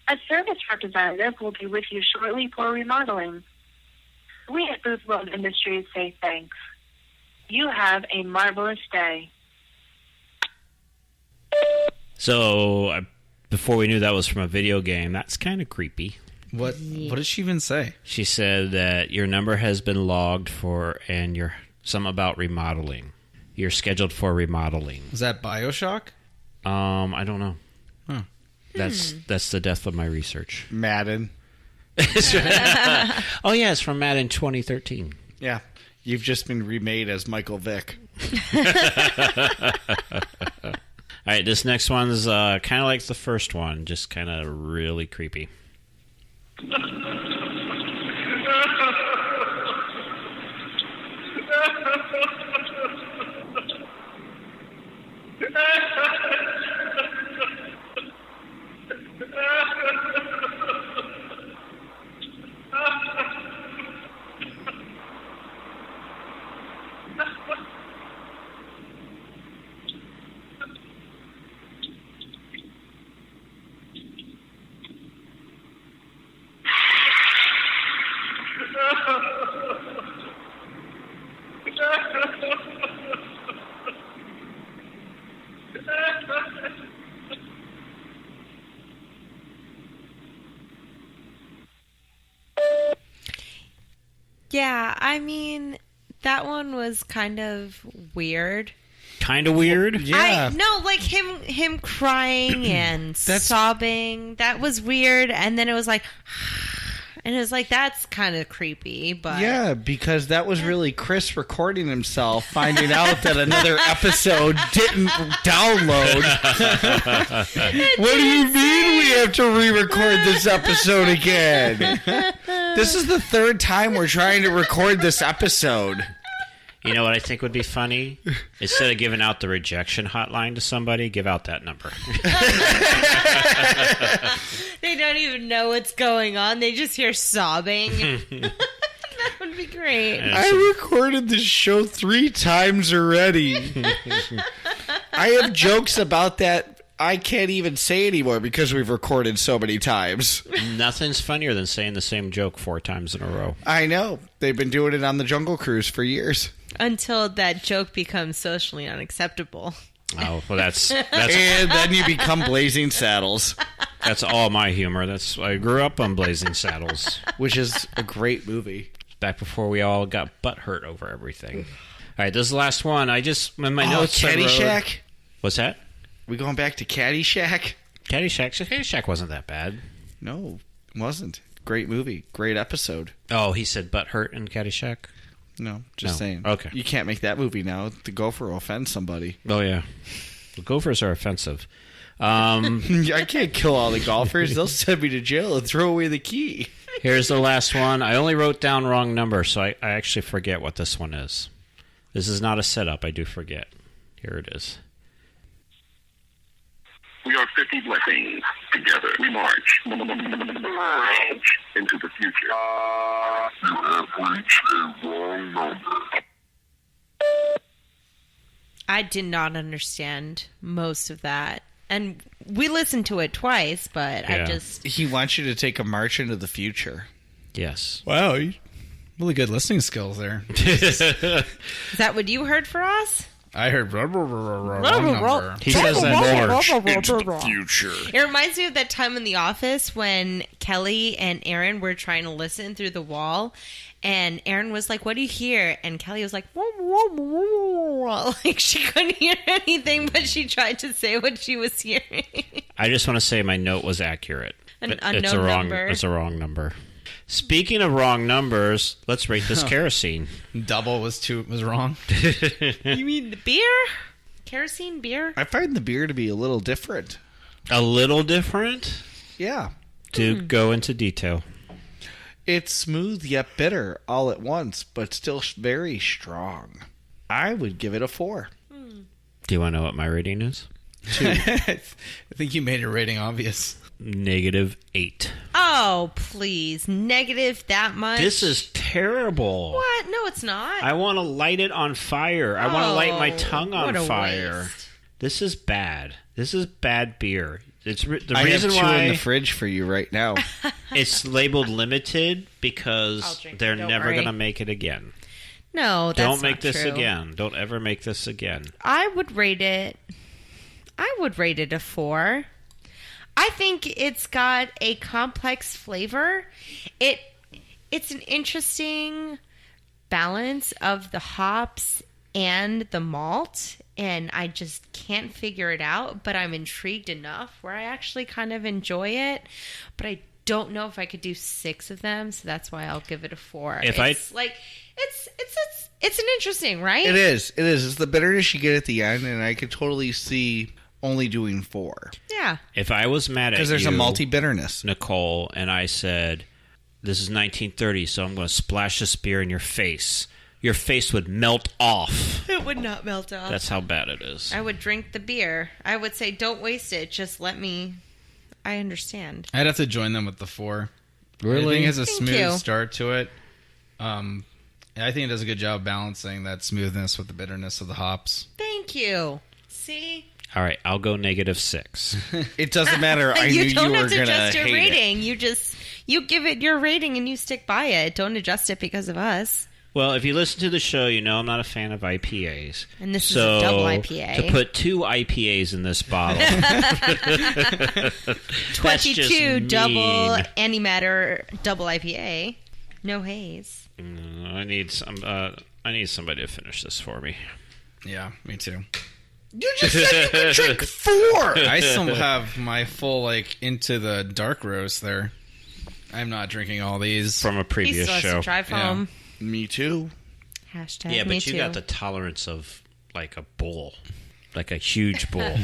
A service representative will be with you shortly for remodeling. We at Booth World Industries say thanks. You have a marvelous day. So, before we knew that was from a video game, that's kind of creepy. What did she even say? She said that your number has been logged and you're something about remodeling. You're scheduled for remodeling. Was that BioShock? I don't know. Huh. That's the death of my research. Madden. Oh yeah, it's from Madden 2013. Yeah. You've just been remade as Michael Vick. All right, this next one's kind of like the first one, just kind of really creepy. Yeah, I mean, that one was kind of weird. Kind of weird. No, like him crying and sobbing. That was weird. And then it was like, and it was like, that's kind of creepy. But yeah, because that was really Chris recording himself, finding out that another episode didn't download. What do you mean we have to re-record this episode again? This is the third time we're trying to record this episode. You know what I think would be funny? Instead of giving out the rejection hotline to somebody, give out that number. They don't even know what's going on. They just hear sobbing. That would be great. I recorded this show 3 times already. I have jokes about that I can't even say anymore because we've recorded so many times. Nothing's funnier than saying the same joke 4 times in a row. I know. They've been doing it on the Jungle Cruise for years. Until that joke becomes socially unacceptable. Oh, well, that's and then you become Blazing Saddles. That's all my humor. I grew up on Blazing Saddles, which is a great movie. Back before we all got butthurt over everything. All right, this is the last one. I just in my notes. Caddyshack. What's that? We going back to Caddyshack? Caddyshack wasn't that bad. No, it wasn't. Great movie. Great episode. Oh, he said butthurt in Caddyshack? No, just saying. Okay. You can't make that movie now. The gopher will offend somebody. Oh, yeah. The gophers are offensive. I can't kill all the golfers. They'll send me to jail and throw away the key. Here's the last one. I only wrote down wrong number, so I actually forget what this one is. This is not a setup. I do forget. Here it is. We are 50 blessings. Together we march into the future. You have reached a wrong number. I did not understand most of that. And we listened to it twice, but I just... He wants you to take a march into the future. Yes. Wow, really good listening skills there. Is that what you heard for us? I heard wrong number. He says that more. Into the future. It reminds me of that time in the office when Kelly and Aaron were trying to listen through the wall, and Aaron was like, "What do you hear?" And Kelly was like, "Whoa, whoa, whoa, whoa." Like she couldn't hear anything, but she tried to say what she was hearing. I just want to say my note was accurate. An unknown number. It's a wrong number. Speaking of wrong numbers, let's rate this kerosene. Double was wrong. You mean the beer? Kerosene beer? I find the beer to be a little different. A little different? Yeah. To go into detail. It's smooth yet bitter all at once, but still very strong. I would give it a 4. Do you want to know what my rating is? 2. I think you made your rating obvious. -8. Oh, please. Negative that much? This is terrible. What? No, it's not. I want to light it on fire. I want to light my tongue on what a fire. waste. This is bad. This is bad beer. It's the I reason have 2 why in the fridge for you right now. it's labeled limited because I'll drink it, they're don't never worry. going to make it again. No, that's Don't make not this true. again. Don't ever make this again. I would rate it a 4. I think it's got a complex flavor. It's an interesting balance of the hops and the malt, and I just can't figure it out, but I'm intrigued enough where I actually kind of enjoy it, but I don't know if I could do 6 of them, so that's why I'll give it a 4. It's an interesting, right? It is. It's the bitterness you get at the end, and I could totally see only doing 4. Yeah. If I was mad at you, because there's a multi bitterness, Nicole, and I said, "This is 1930, so I'm going to splash this beer in your face," your face would melt off. It would not melt off. That's how bad it is. I would drink the beer. I would say, don't waste it. Just let me. I understand. I'd have to join them with the 4. Really? I think it has a Thank smooth you. start to it. I think it does a good job balancing that smoothness with the bitterness of the hops. Thank you. See? All right, I'll go -6. it doesn't matter. I knew you you don't were have to going to adjust your hate rating. it. You give it your rating and you stick by it. Don't adjust it because of us. Well, if you listen to the show, you know I'm not a fan of IPAs. And this is a double IPA. To put 2 IPAs in this bottle. That's 22 just mean. double antimatter double IPA. No haze. I need somebody to finish this for me. Yeah, me too. You just said you could drink 4. I still have my full, into the dark roast there. I'm not drinking all these. From a previous He still has show. to drive home. Me too. Hashtag Yeah, me but you too. got the tolerance of like a bull, like a huge bull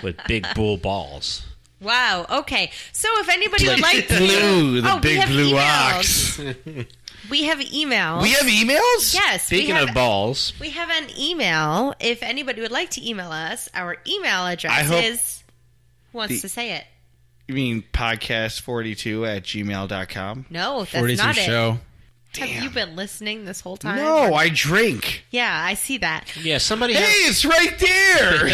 with big bull balls. Wow. Okay. So if anybody would like to, Blue, the we big have blue emails. ox. We have emails. We have emails? Yes. Speaking of balls, we have an email. If anybody would like to email us, our email address I hope is. Who wants to say it? You mean podcast42@gmail.com? No, that's 42 not show. it. Have you been listening this whole time? No, I drink. Yeah, I see that. yeah, somebody. Hey, it's right there.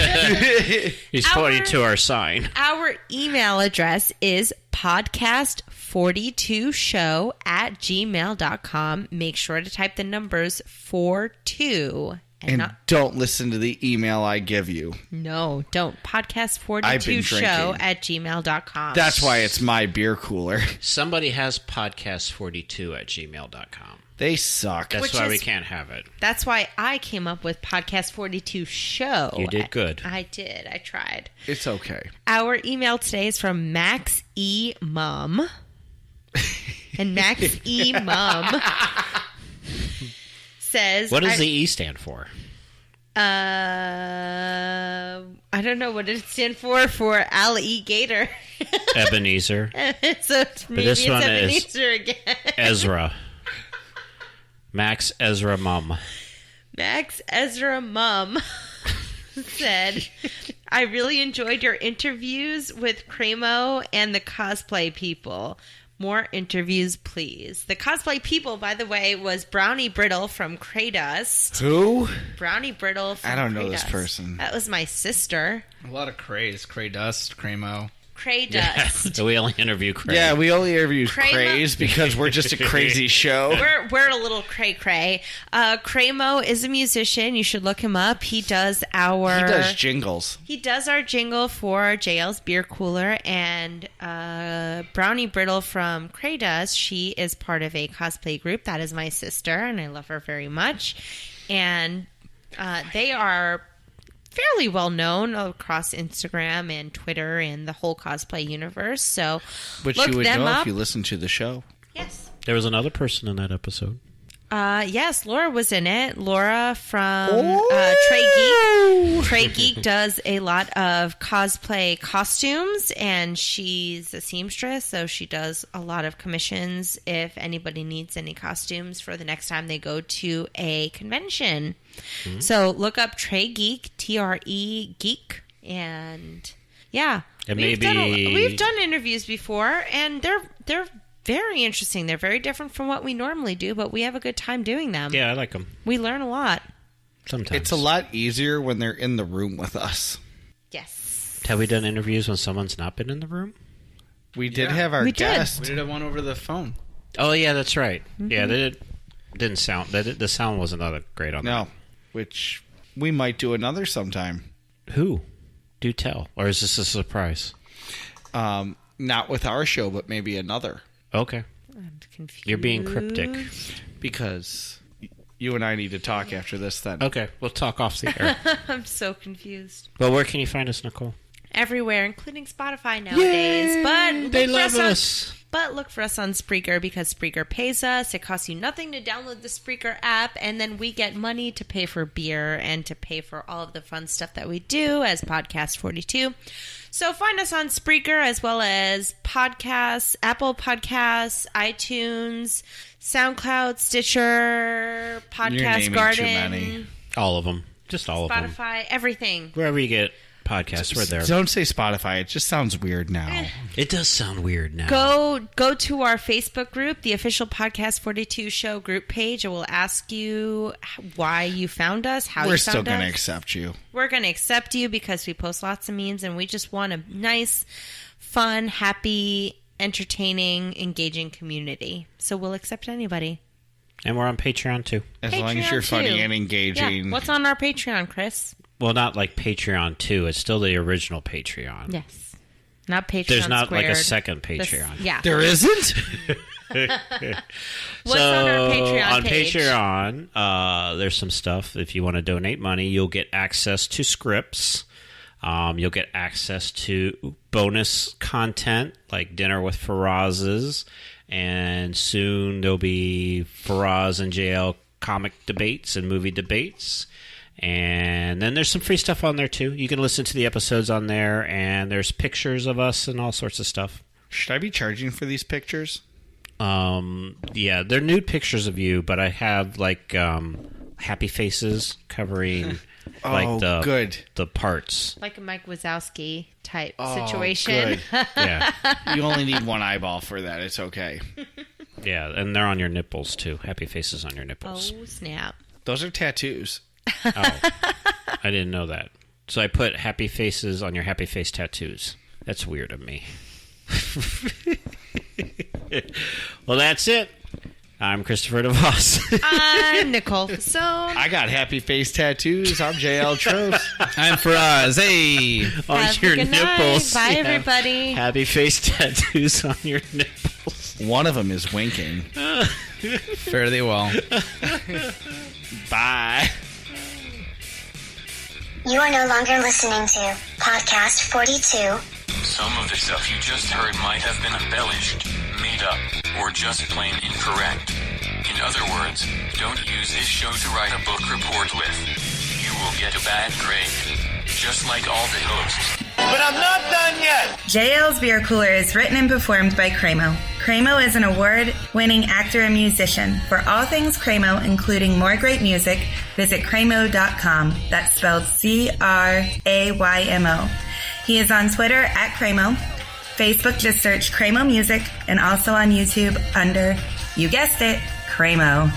He's pointing to our sign. Our email address is podcast42show@gmail.com. Make sure to type the numbers 42. And don't listen to the email I give you. No, don't. I've been Podcast42show@gmail.com. That's why it's my beer cooler. Somebody has podcast42@gmail.com. They suck. That's Which why is- we can't have it. That's why I came up with Podcast42show. You did good. I did. I tried. It's okay. Our email today is from Max E. Mum. And Max E. Mum says... What does the E stand for? I don't know what it stands for alligator. Ebenezer. So maybe this it's one is Ebenezer again. Ezra. Max Ezra Mum. Max Ezra Mum said, I really enjoyed your interviews with Cremo and the cosplay people. More interviews, please. The cosplay people, by the way, was Brownie Brittle from Kraydust. Who? Brownie Brittle from I don't know this Kraydust. person. That was my sister. A lot of craze. Kraydust, Cremo. Kraydust. So we only interview Craig. Yeah, we only interview Cremo- Craze because we're just a crazy show. We're a little cray-cray. Cremo is a musician. You should look him up. He does He does jingles. He does our jingle for JL's Beer Cooler, and Brownie Brittle from Kraydust, she is part of a cosplay group. That is my sister, and I love her very much. And they are fairly well known across Instagram and Twitter and the whole cosplay universe. So Which look you would them know up. if you listen to the show. Yes. There was another person in that episode. Yes, Laura was in it. Laura from Trey Geek. Trey Geek does a lot of cosplay costumes, and she's a seamstress, so she does a lot of commissions if anybody needs any costumes for the next time they go to a convention. Mm-hmm. So look up Trey Geek, TRE Geek, and yeah, And we've maybe- done interviews before, and they're very interesting. They're very different from what we normally do, but we have a good time doing them. Yeah, I like them. We learn a lot. Sometimes. It's a lot easier when they're in the room with us. Yes. Have we done interviews when someone's not been in the room? We did have our guest. We did have one over the phone. Oh, yeah, that's right. Mm-hmm. Yeah, didn't sound. The sound wasn't that great on No, which we might do another sometime. that. Who? Do tell. Or is this a surprise? Not with our show, but maybe another. Okay. I'm confused. You're being cryptic. Because you and I need to talk after this then. Okay, we'll talk off the air. I'm so confused. Well, where can you find us, Nicole? Everywhere, including Spotify nowadays. But They look for love us. But look for us on Spreaker because Spreaker pays us. It costs you nothing to download the Spreaker app, and then we get money to pay for beer and to pay for all of the fun stuff that we do as Podcast 42. So find us on Spreaker as well as podcasts, Apple Podcasts, iTunes, SoundCloud, Stitcher, Podcast naming Garden, too many. All of them. Just all of them. Spotify, everything. Wherever you get podcasts, we're there. Don't say Spotify. It just sounds weird now. It does sound weird now. Go to our Facebook group, the official Podcast 42 show group page. It will ask you why you found us, how We're you still found going to us. accept you. We're going to accept you because we post lots of memes and we just want a nice, fun, happy, entertaining, engaging community. So we'll accept anybody. And we're on Patreon, too. As long as you're Patreon, funny too. and engaging. Yeah. What's on our Patreon, Chris? Well, not like Patreon 2. It's still the original Patreon. Yes. Not Patreon There's not like a squared. second This- Patreon. yeah. There isn't? What's on our Patreon on page? Patreon, there's some stuff. If you want to donate money, you'll get access to scripts. You'll get access to bonus content like Dinner with Faraz's, and soon there'll be Faraz and JL comic debates and movie debates. And then there's some free stuff on there too. You can listen to the episodes on there, and there's pictures of us and all sorts of stuff. Should I be charging for these pictures? Yeah, they're nude pictures of you, but I have like happy faces covering like the parts. Like a Mike Wazowski type Oh, situation. good. Yeah. You only need one eyeball for that. It's okay. Yeah, and they're on your nipples too. Happy faces on your nipples. Oh, snap. Those are tattoos. Oh, I didn't know that. So I put happy faces on your happy face tattoos. That's weird of me. Well, that's it. I'm Christopher DeVos. I'm Nicole Fasone. I got happy face tattoos. I'm JL Tros. I'm Faraz. Hey. On Have your a good nipples. night. Bye, You have everybody. Happy face tattoos on your nipples. One of them is winking. Fare thee well. Bye. You are no longer listening to Podcast 42. Some of the stuff you just heard might have been embellished, made up, or just plain incorrect. In other words, don't use this show to write a book report with. You will get a bad grade. Just like all the hosts. But I'm not done yet! JL's Beer Cooler is written and performed by Cremo. Cremo is an award-winning actor and musician. For all things Cremo, including more great music, visit Cremo.com. That's spelled Craymo. He is on Twitter at Cremo. Facebook, just search Cremo Music, and also on YouTube under, you guessed it, Cremo.